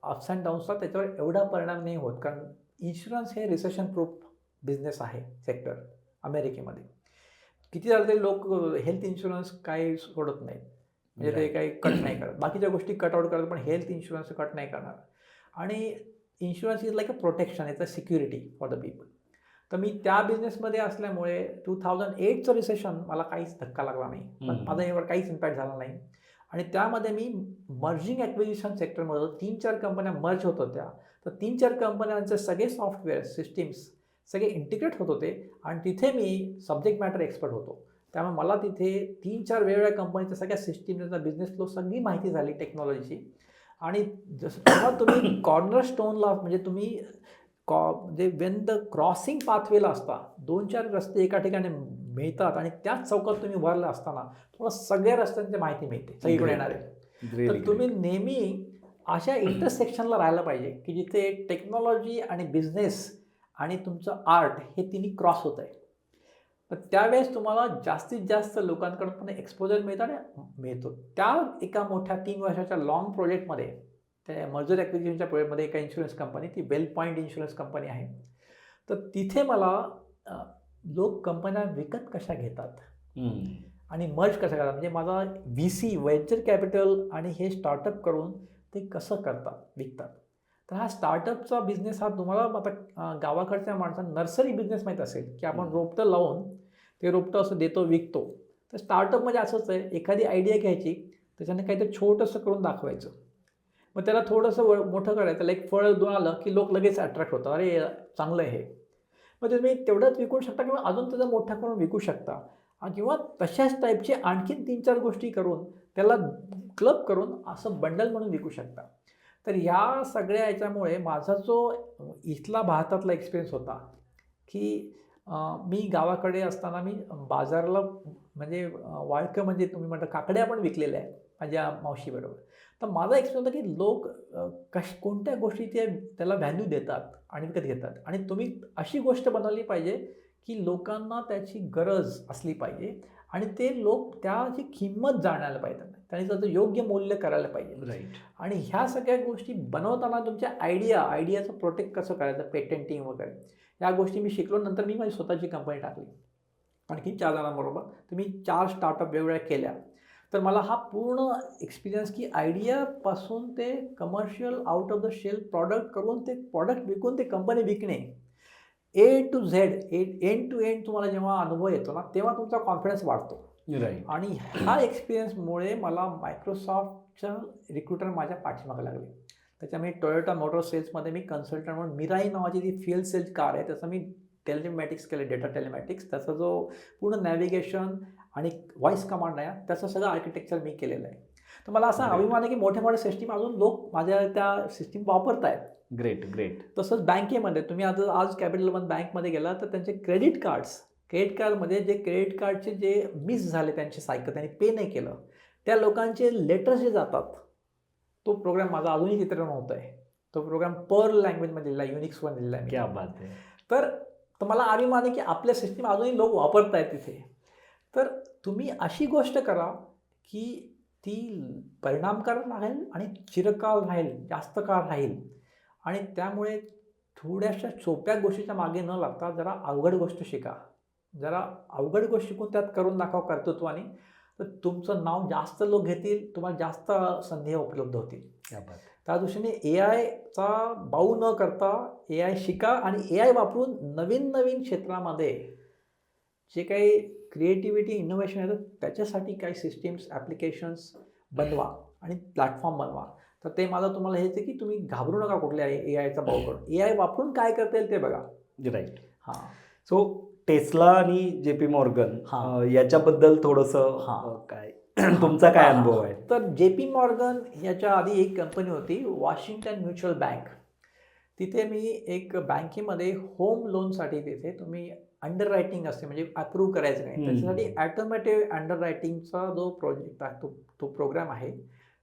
अप्स अँड डाऊन्सला त्याच्यावर एवढा परिणाम नाही होत, कारण इन्शुरन्स हे रिसेशन प्रूफ बिझनेस आहे सेक्टर अमेरिकेमध्ये. किती झालं तरी लोक हेल्थ इन्शुरन्स काही सोडत नाहीत, म्हणजे ते काही कट नाही करत. बाकीच्या गोष्टी कट आउट करतात, पण हेल्थ इन्शुरन्स कट नाही करणार. आणि insurance is like a protection, it's a security for the people. तर मी त्या बिझनेसमध्ये असल्यामुळे 2008चं रिसेशन मला काहीच धक्का लागला नाही, पण माझा यावर काहीच इम्पॅक्ट झाला नाही. आणि त्यामध्ये मी मर्जिंग ॲक्विजिशन सेक्टरमध्ये 3-4 कंपन्या मर्ज होत होत्या. तर 3-4 कंपन्यांचे सगळे सॉफ्टवेअर सिस्टीम्स सगळे इंटिग्रेट होत होते, आणि तिथे मी सब्जेक्ट मॅटर एक्सपर्ट होतो. त्यामुळे मला तिथे 3-4 वेगवेगळ्या कंपनीच्या सगळ्या सिस्टीमचा बिझनेस फ्लो सगळी माहिती झाली टेक्नॉलॉजीची. आणि जसं तेव्हा तुम्ही कॉर्नर स्टोनला, म्हणजे तुम्ही म्हणजे वेन द क्रॉसिंग पाथवेला असता, 2-4 रस्ते एका ठिकाणी मिळतात आणि त्याच चौकात तुम्ही भरला असताना तुम्हाला सगळ्या रस्त्यांची माहिती मिळते सगळीकडे येणारे. तर तुम्ही नेहमी अशा इंटरसेक्शनला राहायला पाहिजे की जिथे टेक्नॉलॉजी आणि बिझनेस आणि तुमचं आर्ट हे तिन्ही क्रॉस होत आहे. तर त्यावेळेस तुम्हाला जास्तीत जास्त लोकांकडून पण एक्सपोजर मिळतं आणि मिळतो. त्या एका मोठ्या 3 वर्षाच्या लाँग प्रोजेक्टमध्ये, त्या मर्जर ॲक्विजिशनच्या प्रोजेक्टमध्ये एका इन्शुरन्स कंपनी, ती वेल पॉईंट इन्शुरन्स कंपनी आहे. तर तिथे मला लोक कंपन्या विकत कशा घेतात आणि मर्ज कशा करतात, म्हणजे माझा VC व्हेंचर कॅपिटल आणि हे स्टार्टअप करून ते कसं करतात, विकतात. तर हा स्टार्टअपचा बिझनेस हा तुम्हाला आता गावाकडच्या माणसांना नर्सरी बिझनेस माहीत असेल की आपण रोपटं लावून ते रोपटं असं देतो, विकतो. तर स्टार्टअप म्हणजे असंच आहे, एखादी आयडिया घ्यायची, त्याच्याने काहीतरी छोटंसं करून दाखवायचं, मग त्याला थोडंसं मोठं करायचं, त्याला एक फळ दोन आलं की लोक लगेच अट्रॅक्ट होतात, अरे चांगलं आहे हे. मग तुम्ही तेवढंच विकू शकता किंवा अजून त्याचं मोठं करून विकू शकता, किंवा तशाच टाईपचे आणखीन 3-4 गोष्टी करून त्याला क्लब करून असं बंडल म्हणून विकू शकता. तर ह्या सगळ्या याच्यामुळे माझा जो इथला भारतातला एक्सपिरियन्स होता की मी गावाकडे असताना मी बाजाराला, म्हणजे वाळकं, म्हणजे तुम्ही म्हणता काकड्या पण विकलेल्या आहेत माझ्या मावशीबरोबर. तर माझा एक्सपिरियन्स होता की लोक कोणत्या गोष्टी त्याला व्हॅल्यू देतात आणि विकत घेतात. आणि तुम्ही अशी गोष्ट बनवली पाहिजे की लोकांना त्याची गरज असली पाहिजे आणि ते लोक त्याची किंमत जाणायला पाहिजे, त्यांनी त्याचं योग्य मूल्य करायला पाहिजे. राईट. आणि ह्या सगळ्या गोष्टी बनवताना तुमच्या आयडियाचं प्रोटेक्ट कसं करायचं, पेटेंटिंग वगैरे या गोष्टी मी शिकलो. नंतर मी माझी स्वतःची कंपनी टाकली आणखी 4 जणांबरोबर. तर मी 4 स्टार्टअप वेगवेगळ्या केल्या. तर मला हा पूर्ण एक्सपिरियन्स की आयडियापासून ते commercial out of the shelf product करून ते प्रॉडक्ट विकून ते कंपनी विकणे, A to Z, end to end तुम्हाला जेव्हा अनुभव येतो ना, तेव्हा तुमचा कॉन्फिडन्स वाढतो. राईट. आणि ह्या एक्सपिरियन्समुळे मला मायक्रोसॉफ्टच्या रिक्रुटर माझ्या पाठीमागे लागले. त्याच्यामुळे टोयोटा मोटर सेल्समध्ये मी कन्सल्टंट म्हणून मिराई नावाची जी फ्युएल सेल कार आहे त्याचं मी टेलिमॅटिक्स केलं, डेटा टेलिमॅटिक्स. त्याचा जो पूर्ण नॅव्हिगेशन आणि व्हॉइस कमांड आहे त्याचं सगळं आर्किटेक्चर मी केलेलं आहे. तर मला असा अभिमान आहे की मोठे मोठे सिस्टीम अजून लोक माझ्या त्या सिस्टीम वापरत आहेत. Great great. तसंच बँकेमध्ये तुम्ही आता आज कॅपिटल वन बँकमध्ये गेला तर त्यांचे क्रेडिट कार्डमध्ये जे क्रेडिट कार्डचे जे मिस झाले त्यांचे सायकल, त्यांनी पे नाही केलं, त्या लोकांचे लेटर्स जे जातात, तो प्रोग्राम माझा अजूनही तिथे रन होत आहे. तो प्रोग्राम पर्ल लँग्वेजमध्ये दिला आहे, युनिक्सवर दिला आहे. क्या बात आहे. तर मला अभिमान आहे की आपल्या सिस्टीम अजूनही लोक वापरत आहेत तिथे. तर तुम्ही अशी गोष्ट करा की ती परिणामकारक राहील आणि चिरकाल राहील, जास्त काळ राहील. आणि त्यामुळे थोड्याशा सोप्या गोष्टीच्या मागे न लागता जरा अवघड गोष्ट शिका. जरा अवघड गोष्ट शिकून त्यात करून दाखवा कर्तृत्वाने, तर तुमचं नाव जास्त लोक घेतील, तुम्हाला जास्त संधी उपलब्ध होतील. त्या दृष्टीने AIचा बाऊ न करता AI शिका आणि AI वापरून नवीन नवीन क्षेत्रामध्ये जे काही क्रिएटिव्हिटी, इनोव्हेशन येतं त्याच्यासाठी काही सिस्टीम्स, ॲप्लिकेशन्स बनवा आणि प्लॅटफॉर्म बनवा. तर ते माझं तुम्हाला हेच आहे की तुम्ही घाबरू नका कुठल्या AIचा बाऊ करून. AI वापरून काय करता येईल ते बघा. राईट. हां. सो टेस्ला आणि JP मॉर्गन याच्याबद्दल थोडंसं काय तुमचा काय अनुभव आहे? तर JP मॉर्गन याच्या आधी एक कंपनी होती, वॉशिंग्टन म्युच्युअल बँक. तिथे मी एक बँकेमध्ये होम लोनसाठी, तिथे तुम्ही अंडर रायटिंग असते, म्हणजे अप्रूव्ह करायचं नाही, त्याच्यासाठी ॲटोमॅटिक अंडर रायटिंगचा जो प्रोजेक्ट आहे, तो प्रोग्राम आहे,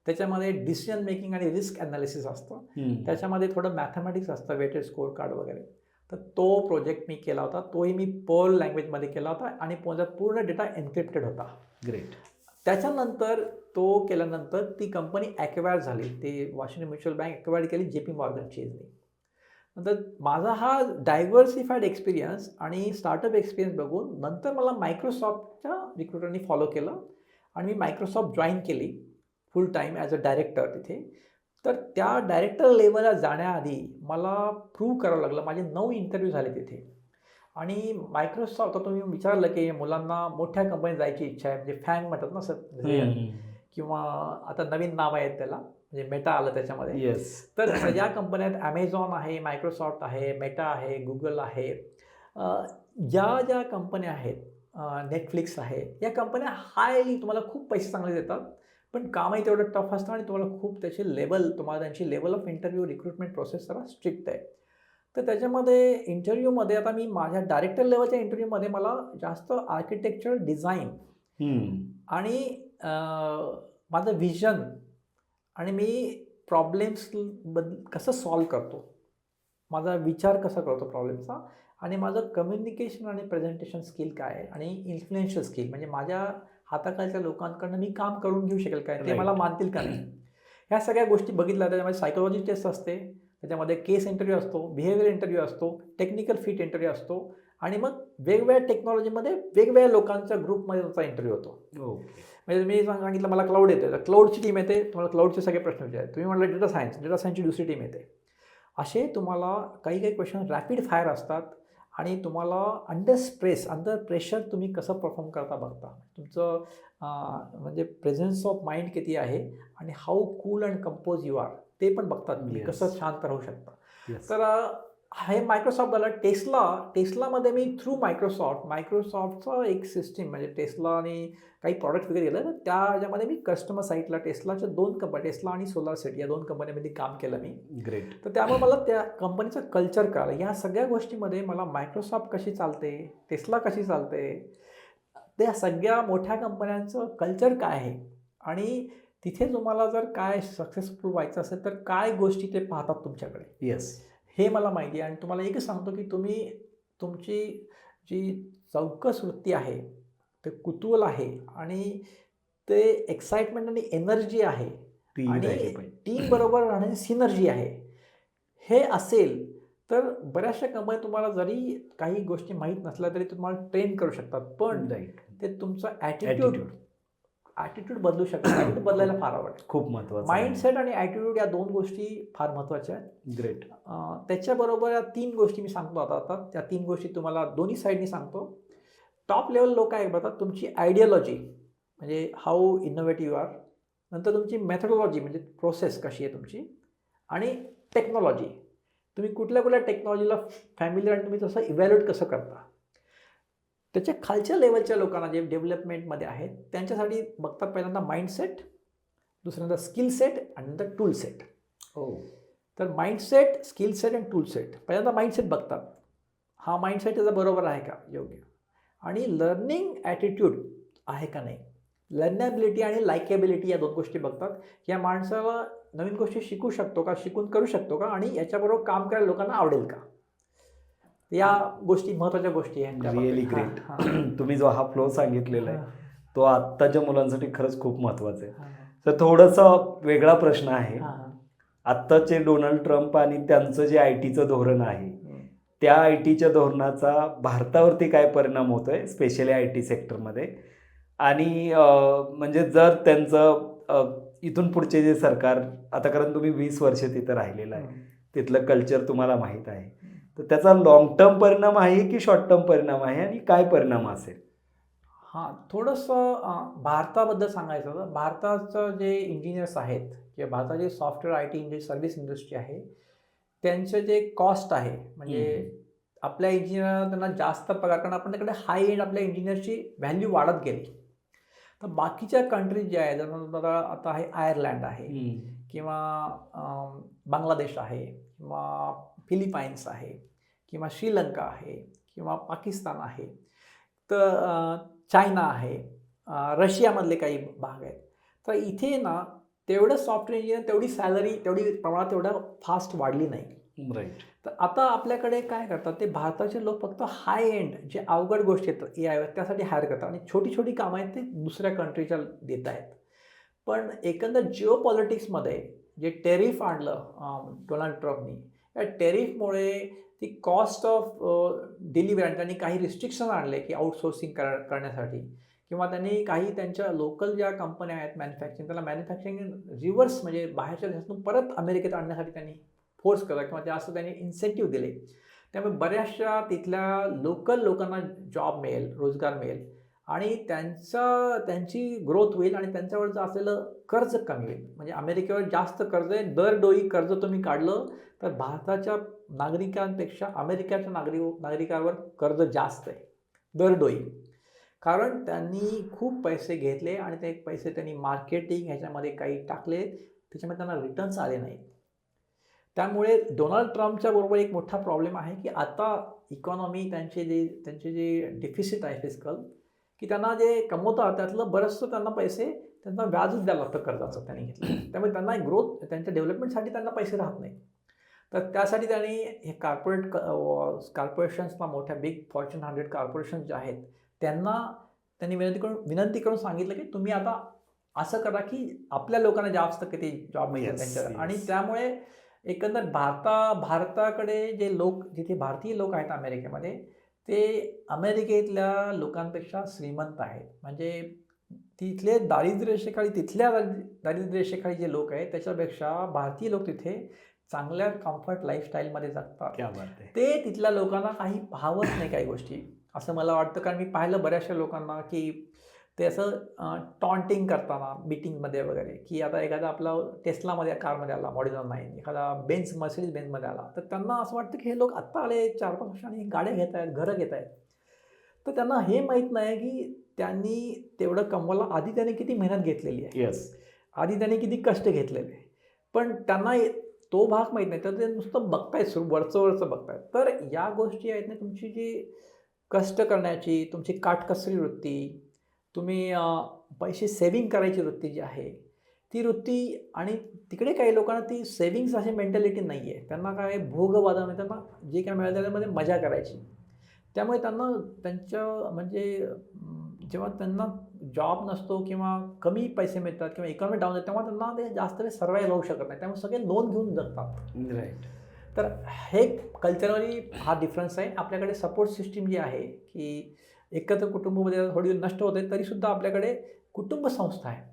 त्याच्यामध्ये डिसिजन मेकिंग आणि रिस्क ॲनालिसिस असतं. त्याच्यामध्ये थोडं मॅथमॅटिक्स असतं, वेटेड स्कोर कार्ड वगैरे. तर तो प्रोजेक्ट मी केला होता. तोही मी पर्ल लँग्वेजमध्ये केला होता आणि पूर्ण डेटा एन्क्रिप्टेड होता. ग्रेट. त्याच्यानंतर तो केल्यानंतर ती कंपनी ॲक्वायर झाली. ती वॉशिंग्टन म्युच्युअल बँक ॲक्वायर केली JP Morgan चेजनी. नंतर माझा हा डायव्हर्सिफाईड एक्सपिरियन्स आणि स्टार्टअप एक्सपिरियन्स बघून नंतर मला मायक्रोसॉफ्टच्या रिक्रुटरनी फॉलो केलं आणि मी मायक्रोसॉफ्ट जॉईन केली फुल टाईम ॲज अ डायरेक्टर तिथे. तर त्या डायरेक्टर लेवलला जाण्याआधी मला प्रूव्ह करावं लागलं. माझे 9 इंटरव्ह्यू झाले तिथे. आणि मायक्रोसॉफ्ट, आता तुम्ही विचारलं की मुलांना मोठ्या कंपनीत जायची इच्छा आहे, म्हणजे फॅंग म्हणतात ना सर, किंवा आता नवीन नाव आहेत त्याला, म्हणजे मेटा आलं त्याच्यामध्ये. येस. तर या कंपन्यात ॲमेझॉन आहे, मायक्रोसॉफ्ट आहे, मेटा आहे, गुगल आहे, ज्या कंपन्या आहेत, नेटफ्लिक्स आहे, या कंपन्या हायली तुम्हाला खूप पैसे चांगले देतात, पण कामही तेवढं टफ असतं आणि तुम्हाला खूप तुम्हाला त्यांची level of interview recruitment process जरा स्ट्रिक्ट आहे. तर त्याच्यामध्ये इंटरव्ह्यूमध्ये आता मी माझ्या डायरेक्टर लेवलच्या इंटरव्ह्यूमध्ये मला जास्त आर्किटेक्चर डिझाईन आणि माझं व्हिजन आणि मी प्रॉब्लेम्स कसं सॉल्व करतो, माझा विचार कसा करतो प्रॉब्लेमचा, आणि माझं कम्युनिकेशन आणि प्रेझेंटेशन स्किल काय आहे, आणि इन्फ्लुएन्शियल स्किल म्हणजे माझ्या हाताखालच्या लोकांकडनं मी काम करून घेऊ शकेल काय, ते मला मानतील का नाही, ह्या सगळ्या गोष्टी बघितल्या. त्याच्यामध्ये सायकोलॉजी टेस्ट असते, त्याच्यामध्ये केस इंटरव्ह्यू असतो, बिहेवियर इंटरव्ह्यू असतो, टेक्निकल फिट इंटरव्ह्यू असतो, आणि मग वेगवेगळ्या टेक्नॉलॉजीमध्ये वेगवेगळ्या लोकांच्या ग्रुपमध्ये तुमचा इंटरव्ह्यू होतो. म्हणजे मी सांगितलं मला क्लाउड येते, तर क्लाउडची टीम येते, तुम्हाला क्लाउडचे सगळे प्रश्न विचारते. तुम्ही म्हटलं डेटा सायन्सची दुसरी टीम येते. असे तुम्हाला काही क्वेश्चन रॅपिड फायर असतात आणि तुम्हाला अंडर प्रेशर तुम्ही कसं परफॉर्म करता बघता. तुमचं म्हणजे प्रेझेन्स ऑफ माइंड किती आहे आणि how cool and compose you are ते पण बघतात, तुम्ही कसं शांत राहू शकता. तर हे मायक्रोसॉफ्ट झालं. टेस्लामध्ये मी थ्रू मायक्रोसॉफ्टचं एक सिस्टीम, म्हणजे टेस्ला आणि काही प्रॉडक्ट वगैरे गेलं, तर त्याच्यामध्ये मी कस्टमर साईटला टेस्लाच्या 2 कंपन्या, टेस्ला आणि सोलारसिटी, या 2 कंपन्यांमध्ये काम केलं मी. ग्रेट. तर त्यामुळे मला त्या कंपनीचं कल्चर कळालं. या सगळ्या गोष्टीमध्ये मला मायक्रोसॉफ्ट कशी चालते, टेस्ला कशी चालते, त्या सगळ्या मोठ्या कंपन्यांचं कल्चर काय आहे, आणि तिथे तुम्हाला जर काय सक्सेसफुल व्हायचं असेल तर काय गोष्टी ते पाहतात तुमच्याकडे, येस, हे मला माहिती आहे. आणि तुम्हाला एकच सांगतो की तुमची जी चौकस वृत्ती आहे, ते कुतूहल आहे, आणि ते एक्साइटमेंट आणि एनर्जी आहे, आणि टीम बरोबर राहण्याची सिनर्जी आहे, हे असेल तर बऱ्याचशा कंपन्या तुम्हाला जरी काही गोष्टी माहीत नसल्या तरी तुम्हाला ट्रेन करू शकतात. पण ते तुमचं ॲटिट्यूड बदलू शकतात. ॲटिट्यूड बदलायला फार आवडतं. खूप महत्त्वाचं. माइंडसेट आणि ॲटिट्यूड या 2 गोष्टी फार महत्त्वाच्या आहेत. ग्रेट. त्याच्याबरोबर या 3 गोष्टी मी सांगतो आता. त्या 3 गोष्टी तुम्हाला दोन्ही साईडनी सांगतो. टॉप लेवल लोक आहे बघा, तुमची आयडियोलॉजी म्हणजे हाऊ इनोव्हेटिव्ह यू आर, नंतर तुमची मेथडॉलॉजी म्हणजे प्रोसेस कशी आहे तुमची, आणि टेक्नॉलॉजी, तुम्ही कुठल्या टेक्नॉलॉजीला फॅमिली आणि तुम्ही तसं इव्हॅल्युएट कसं करता. त्याच्या खालच्या लेवलच्या लोकांना जे डेव्हलपमेंटमध्ये आहेत त्यांच्यासाठी बघतात पहिल्यांदा माइंडसेट, दुसऱ्यांदा स्किल सेट, आणि नंतर टूल सेट. तर माइंडसेट, स्किल सेट आणि टूल सेट. पहिल्यांदा माइंडसेट बघतात, हा माइंडसेट त्याचा बरोबर आहे का, योग्य, आणि लर्निंग ॲटिट्यूड आहे का नाही. लर्नेबिलिटी आणि लायकेबिलिटी या 2 गोष्टी बघतात. या माणसाला नवीन गोष्टी शिकू शकतो का, शिकून करू शकतो का, आणि याच्याबरोबर काम करायला लोकांना आवडेल का. या गोष्टी महत्त्वाच्या गोष्टी आहेत. Really great. तुम्ही जो हा फ्लो सांगितलेला आहे तो आत्ताच्या मुलांसाठी खरंच खूप महत्त्वाचा आहे. तर थोडासा वेगळा प्रश्न आहे. आत्ताचे डोनाल्ड ट्रम्प आणि त्यांचं जे IT चं धोरण आहे, त्या IT च्या धोरणाचा भारतावरती काय परिणाम होतोय, स्पेशली IT सेक्टरमध्ये, आणि म्हणजे जर त्यांचं इथून पुढचे जे सरकार, आता कारण तुम्ही 20 वर्ष तिथं राहिलेलं आहे, तिथलं कल्चर तुम्हाला माहीत आहे, तर त्याचा लॉंग टर्म परिणाम आहे की शॉर्ट टर्म परिणाम आहे, आणि काय परिणाम असेल. थोडंसं भारताबद्दल सांगायचं तर भारताचं जे इंजिनियर्स आहेत किंवा भारताचे सॉफ्टवेअर IT सर्व्हिस इंडस्ट्री आहे, त्यांचं जे कॉस्ट आहे, म्हणजे आपल्या इंजिनियर त्यांना जास्त पगार, कारण आपण तिकडे हाय एंड आपल्या इंजिनियरची व्हॅल्यू वाढत गेली. तर बाकीच्या कंट्रीज ज्या आहेत, आता आहे आयर्लंड आहे, किंवा बांगलादेश आहे, किंवा फिलिपाईन्स आहे, किंवा श्रीलंका आहे, किंवा पाकिस्तान आहे, तर चायना आहे, रशियामधले काही भाग आहेत. तर इथे ना तेवढं सॉफ्टवेअर इंजिनियर तेवढी सॅलरी तेवढी प्रमाणात तेवढं फास्ट वाढली नाही. राईट. तर आता आपल्याकडे काय करतात ते भारताचे लोक फक्त हाय एंड जे अवघड गोष्टी आहेत AIवर त्यासाठी हायर करतात आणि छोटी छोटी कामं आहेत ते दुसऱ्या कंट्रीच्या देत आहेत. पण एकंदर जिओ पॉलिटिक्समध्ये जे टेरिफ आणलं डोनाल्ड ट्रम्पनी, या टेरिफमुळे ती कॉस्ट ऑफ डिलिव्हरी त्यांनी काही रिस्ट्रिक्शन आणले की आउटसोर्सिंग करण्यासाठी, किंवा त्यांनी काही त्यांच्या लोकल ज्या कंपन्या आहेत मॅन्युफॅक्चरिंग त्याला मॅन्युफॅक्चरिंग रिव्हर्स म्हणजे बाहेरच्या देशातून परत अमेरिकेत आणण्यासाठी त्यांनी फोर्स केला किंवा जास्त त्यांनी इन्सेंटिव्ह दिले. त्यामुळे बऱ्याचशा तिथल्या लोकल लोकांना जॉब मिळेल, रोजगार मिळेल आणि त्यांची ग्रोथ होईल आणि त्यांच्यावरचं असलेलं कर्ज कमी होईल. म्हणजे अमेरिकेवर जास्त कर्ज आहे, दरडोई कर्ज तुम्ही काढलं तर भारताच्या नागरिकांपेक्षा अमेरिकेच्या नागरिकांवर कर्ज जास्त आहे दरडोई. कारण त्यांनी खूप पैसे घेतले आणि ते पैसे त्यांनी मार्केटिंग ह्याच्यामध्ये काही टाकले, त्याच्यामुळे त्यांना रिटर्न्स आले नाहीत. त्यामुळे डोनाल्ड ट्रम्पच्या बरोबर एक मोठा प्रॉब्लेम आहे की आता इकॉनॉमी त्यांचे जे डिफिसिट आहे फिस्कल, की त्यांना जे कमवतात त्यातलं बरंचसं त्यांना व्याजच द्यावं लागतं कर्जाचं त्यांनी घेतलं. त्यामुळे त्यांना ग्रोथ त्यांच्या डेव्हलपमेंटसाठी त्यांना पैसे राहत नाही. तर त्यासाठी त्यांनी हे कॉर्पोरेशन्सला मोठ्या बिग फॉर्च्यून 100 कॉर्पोरेशन्स जे आहेत त्यांनी विनंती करून सांगितलं की तुम्ही आता असं करा की आपल्या लोकांना जास्त किती जॉब मिळतात त्यांच्या. आणि त्यामुळे एकंदर भारताकडे जिथे भारतीय लोक आहेत अमेरिकेमध्ये, ते अमेरिकेतल्या लोकांपेक्षा श्रीमंत आहेत. म्हणजे तिथल्या दारिद्र्य रेषेखाली जे लोक आहेत त्याच्यापेक्षा भारतीय लोक तिथे चांगल्या कम्फर्ट लाईफस्टाईलमध्ये जगतात. क्या बात आहे. ते तिथल्या लोकांना काही भावत नाही काही गोष्टी, असं मला वाटतं. कारण मी पाहिलं बऱ्याचशा लोकांना की ते असं टॉन्टिंग करताना मीटिंगमध्ये वगैरे, की आता एखादा आपला टेस्लामध्ये कारमध्ये आला मॉडेल 9, एखादा मर्सिडीज बेन्झमध्ये आला, तर त्यांना असं वाटतं की हे लोक आत्ता आले 4-5 वर्षांनी गाड्या घेत आहेत, घरं घेत आहेत. तर त्यांना हे माहीत नाही की त्यांनी तेवढं कमवायला आधी त्यांनी किती मेहनत घेतलेली आहे. येस. आधी त्यांनी किती कष्ट घेतलेले आहे. पण त्यांना तो भाग माहीत नाही, तर ते नुसतं बघतायत, वरचं बघतायत. तर या गोष्टी आहेत ना, तुमची जी कष्ट करण्याची, तुमची काटकसरी वृत्ती, तुम्ही पैसे सेव्हिंग करायची वृत्ती जी आहे ती वृत्ती, आणि तिकडे काही लोकांना ती सेव्हिंग्स अशी मेंटॅलिटी नाही आहे. त्यांना काय भोगवादा, त्यांना जे काय मिळालं त्यामध्ये मजा करायची. त्यामुळे त्यांना जेव्हा त्यांना जॉब नसतो किंवा कमी पैसे मिळतात किंवा इकॉनॉमी डाऊन तेव्हा त्यांना ते जास्त वेळ सर्वाईव्ह होऊ शकत नाही. त्यामुळे सगळे लोन घेऊन जगतात. राईट. तर हे कल्चरली हा डिफरन्स आहे. आपल्याकडे सपोर्ट सिस्टीम जी आहे की एकत्र कुटुंबामध्ये थोडी नष्ट होते, तरीसुद्धा आपल्याकडे कुटुंब संस्था आहे.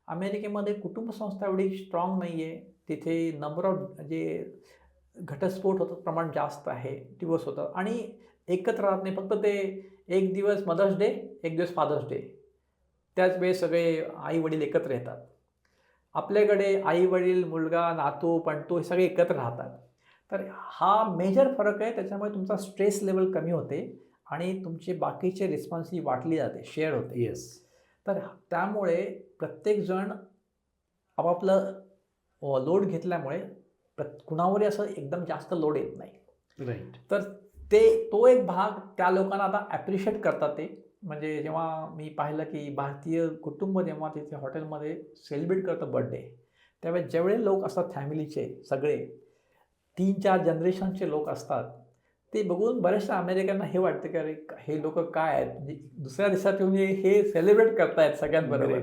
अमेरिकेमध्ये कुटुंब संस्था एवढी स्ट्रॉंग नाही आहे. तिथे नंबर ऑफ जे घटस्फोट होतं प्रमाण जास्त आहे, डिवोर्स होतं आणि एकत्र राहत नाही. फक्त ते एक दिवस मदर्स डे, एक दिवस फादर्स डे, त्याच वेळेस सगळे आई वडील एकत्र येतात. आपल्याकडे आई वडील, मुलगा, नातू, पणतू हे सगळे एकत्र राहतात. तर हा मेजर फरक आहे. त्याच्यामुळे तुमचा स्ट्रेस लेवल कमी होते आणि तुमचे बाकीचे रिस्पॉन्सिबिलिटी वाटली जाते, शेअर होते. येस. तर त्यामुळे प्रत्येकजण आपापलं लोड घेतल्यामुळे कुणावरही असं एकदम जास्त लोड येत नाही. राईट. तर तो एक भाग त्या लोकांना आता ॲप्रिशिएट करतात. ते म्हणजे जेव्हा मी पाहिलं की भारतीय कुटुंब जेव्हा तिथे हॉटेलमध्ये सेलिब्रेट करतं बर्थडे, त्यावेळेस जेवढे लोक असतात फॅमिलीचे सगळे 3-4 जनरेशनचे लोक असतात, ते बघून बऱ्याचशा अमेरिकांना हे वाटतं की अरे हे लोक काय आहेत, म्हणजे दुसऱ्या देशात येऊन हे सेलिब्रेट करतायत सगळ्यांबरोबर.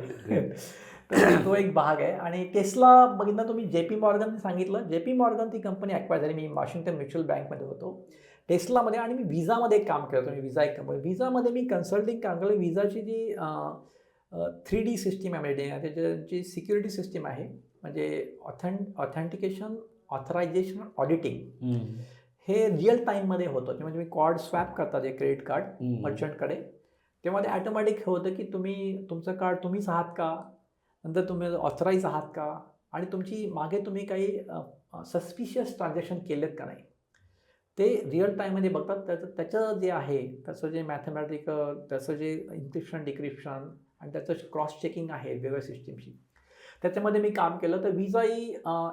तर तो एक भाग आहे. आणि टेस्ला बघितलं तुम्ही, JP मॉर्गन सांगितलं, JP मॉर्गन ती कंपनी ॲक्वायर झाली. मी वॉशिंग्टन म्युच्युअल बँकमध्ये होतो टेस्लामध्ये, आणि मी विजामध्ये एक काम केलं होतं. विजा एक कंपनी, विजामध्ये मी कन्सल्टिंग काम केलं. विजाची जी 3D सिस्टीम आहे, त्याची सिक्युरिटी सिस्टीम आहे, म्हणजे ऑथेंटिकेशन, ऑथरायझेशन, ऑडिटिंग, हे रिअल टाईममध्ये होतं. किंवा तुम्ही कॉर्ड स्वॅप करता जे क्रेडिट कार्ड मर्चंटकडे, तेव्हा ते ॲटोमॅटिक हे होतं की तुमचं कार्ड तुम्हीच आहात का, नंतर तुम्ही ऑथराईज आहात का, आणि तुमची मागे तुम्ही काही सस्पिशियस ट्रान्झॅक्शन केलेत का नाही, ते रिअल टाईममध्ये बघतात. त्याचं जे आहे त्याचं जे मॅथमॅटिकल, त्याचं जे इन्क्रिप्शन डिक्रिप्शन आणि त्याचं क्रॉस चेकिंग आहे वेगवेगळ्या सिस्टीमशी, त्याच्यामध्ये मी काम केलं. तर विजा ही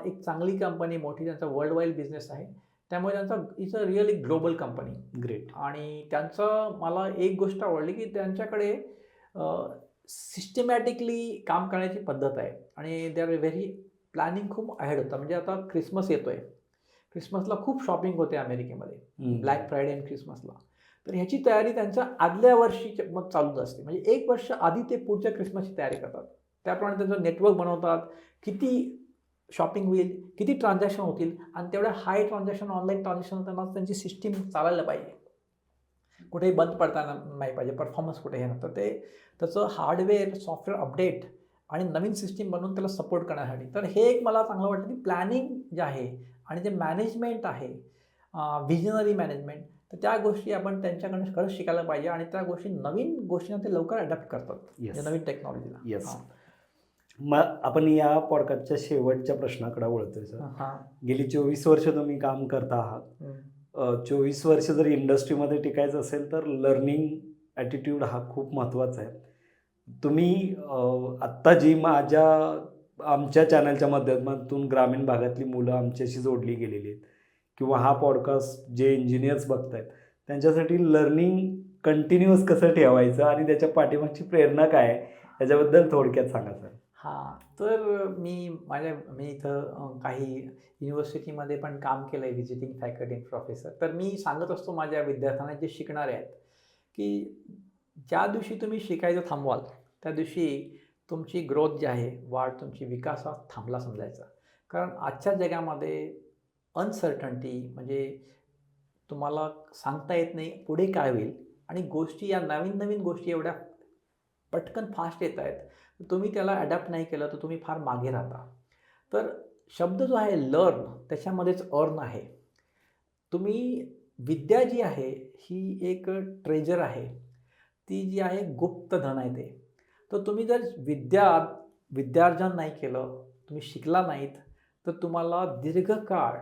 एक चांगली कंपनी, मोठी, त्यांचा वर्ल्ड वाईड बिझनेस आहे. त्यामुळे it's a really global company. Great. आणि त्यांचं मला एक गोष्ट आवडली की त्यांच्याकडे सिस्टमॅटिकली काम करण्याची पद्धत आहे आणि दे आर व्हेरी प्लॅनिंग खूप अहेड होतं. म्हणजे आता क्रिसमस येतोय, क्रिसमसला खूप शॉपिंग होते अमेरिकेमध्ये, ब्लॅक फ्रायडे आणि क्रिसमसला. तर ह्याची तयारी त्यांच्या आदल्या वर्षी मग चालूच असते. म्हणजे 1 वर्ष आधी ते पुढच्या क्रिसमसची तयारी करतात. त्याप्रमाणे त्यांचं नेटवर्क बनवतात, किती शॉपिंग होईल, किती ट्रान्झॅक्शन होतील आणि तेवढ्या हाय ट्रान्झॅक्शन, ऑनलाईन ट्रान्झॅक्शन होताना त्यांची सिस्टीम चालायला पाहिजे. कुठेही बंद पडताना नाही पाहिजे, परफॉर्मन्स कुठेही नसतं. ते त्याचं हार्डवेअर, सॉफ्टवेअर अपडेट आणि नवीन सिस्टीम बनवून त्याला सपोर्ट करण्यासाठी. तर हे एक मला चांगलं वाटतं की प्लॅनिंग जे आहे आणि जे मॅनेजमेंट आहे, व्हिजनरी मॅनेजमेंट, तर त्या गोष्टी आपण त्यांच्याकडनं खरंच शिकायला पाहिजे आणि त्या गोष्टी नवीन गोष्टींना ते लवकर अडॅप्ट करतात, म्हणजे नवीन टेक्नॉलॉजीला. येस. मग आपण या पॉडकास्टच्या शेवटच्या प्रश्नाकडे वळतोय सर. गेली 24 वर्ष तुम्ही काम करता आहात. 24 वर्ष जर इंडस्ट्रीमध्ये टिकायचं असेल तर लर्निंग ॲटिट्यूड हा खूप महत्त्वाचा आहे. तुम्ही आत्ता जी आमच्या चॅनलच्या माध्यमातून ग्रामीण भागातली मुलं आमच्याशी जोडली गेलेली आहेत किंवा हा पॉडकास्ट जे इंजिनियर्स बघतायत त्यांच्यासाठी लर्निंग कंटिन्युअस कसं ठेवायचं आणि त्याच्या पाठीमागची प्रेरणा काय आहे याच्याबद्दल थोडक्यात सांगा सर. तर मी इथं काही युनिव्हर्सिटीमध्ये पण काम केलं आहे, व्हिजिटिंग फॅकल्टी प्रोफेसर. तर मी सांगत असतो माझ्या विद्यार्थ्यांना, जे शिकणारे आहेत, की ज्या दिवशी तुम्ही शिकायचं थांबवाल त्या दिवशी तुमची ग्रोथ जी आहे, वाढ, तुमची विकास हा थांबला समजायचा. कारण आजच्या जगामध्ये अनसर्टन्टी, म्हणजे तुम्हाला सांगता येत नाही पुढे काय होईल आणि गोष्टी, या नवीन नवीन गोष्टी एवढ्या पटकन फास्ट येत आहेत, तुम्ही त्याला अडॅप्ट नाही केलं तर तुम्ही फार मागे राहता. तर शब्द जो आहे लर्न, त्याच्यामध्येच अर्न आहे. तुम्ही विद्या जी आहे ही एक ट्रेजर आहे, ती जी आहे गुप्त धन आहे ते. तर तुम्ही जर विद्यार्जन नाही केलं, तुम्ही शिकला नाहीत, तर तुम्हाला दीर्घकाळ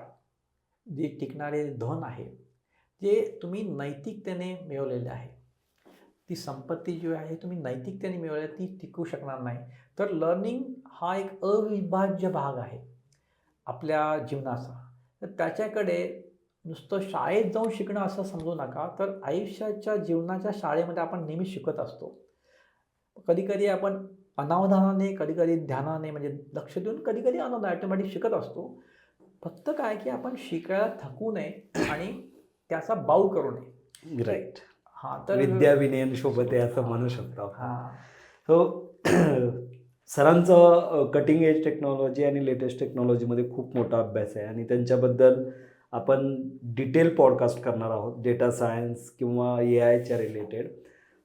जे टिकणारे धन आहे, जे तुम्ही नैतिकतेने मिळवलेले आहे, ती संपत्ती जी आहे तुम्ही नैतिकतेने मिळवली, ती टिकू शकणार नाही. तर लर्निंग हा एक अविभाज्य भाग आहे आपल्या जीवनाचा. तर त्याच्याकडे नुसतं शाळेत जाऊन शिकणं असं समजू नका, तर आयुष्याच्या जीवनाच्या शाळेमध्ये आपण नेहमी शिकत असतो. कधीकधी आपण अनावधानाने, कधीकधी ध्यानाने, म्हणजे लक्ष देऊन, कधीकधी ऑटोमॅटिक शिकत असतो. फक्त काय की आपण शिकायला थकू नये आणि त्याचा बाऊ करू नये. राईट. तर विद्या विनयन शोभते असं म्हणू शकतो आपण. हो. सरांचं कटिंग एज टेक्नॉलॉजी आणि लेटेस्ट टेक्नॉलॉजीमध्ये खूप मोठा अभ्यास आहे आणि त्यांच्याबद्दल आपण डिटेल पॉडकास्ट करणार आहोत, डेटा सायन्स किंवा AIच्या रिलेटेड.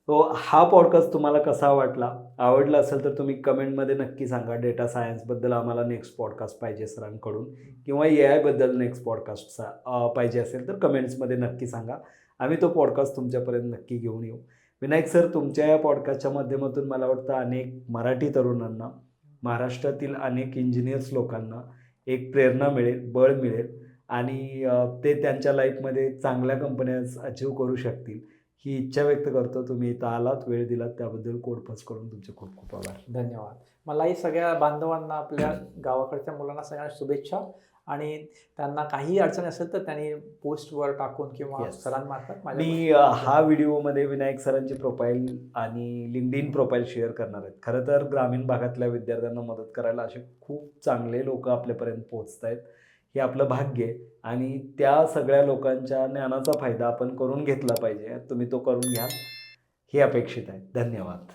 तो हा पॉडकास्ट तुम्हाला कसा वाटला, आवडला असेल तर तुम्ही कमेंटमध्ये नक्की सांगा. डेटा सायन्सबद्दल आम्हाला नेक्स्ट पॉडकास्ट पाहिजे सरांकडून किंवा AIबद्दल नेक्स्ट पॉडकास्टचा पाहिजे असेल तर कमेंट्समध्ये नक्की सांगा. आम्ही तो पॉडकास्ट तुमच्यापर्यंत नक्की घेऊन येऊ. विनायक सर, तुमच्या या पॉडकास्टच्या माध्यमातून मला वाटतं अनेक मराठी तरुणांना, महाराष्ट्रातील अनेक इंजिनियर्स लोकांना एक प्रेरणा मिळेल, बळ मिळेल आणि ते त्यांच्या लाईफमध्ये चांगल्या कंपन्याज अचीव करू शकतील ही इच्छा व्यक्त करतो. तुम्ही इथं आलात, वेळ दिलात, त्याबद्दल कोडफस करून तुमचे खूप खूप आभार. धन्यवाद. मलाही सगळ्या बांधवांना, आपल्या गावाकडच्या मुलांना सगळ्यांना शुभेच्छा. आणि त्यांना काही अडचण असेल तर त्यांनी पोस्टवर टाकून किंवा सरांमार्फत मी हा व्हिडिओमध्ये विनायक सरांची प्रोफाईल आणि लिंक्डइन प्रोफाईल शेअर करणार आहेत. खरं तर ग्रामीण भागातल्या विद्यार्थ्यांना मदत करायला असे खूप चांगले लोक आपल्यापर्यंत पोहोचत आहेत. हे आपलं भाग्य आहे आणि त्या सगळ्या लोकांच्या ज्ञानाचा फायदा आपण करून घेतला पाहिजे. तुम्ही तो करून घ्याल ही अपेक्षित आहे. धन्यवाद.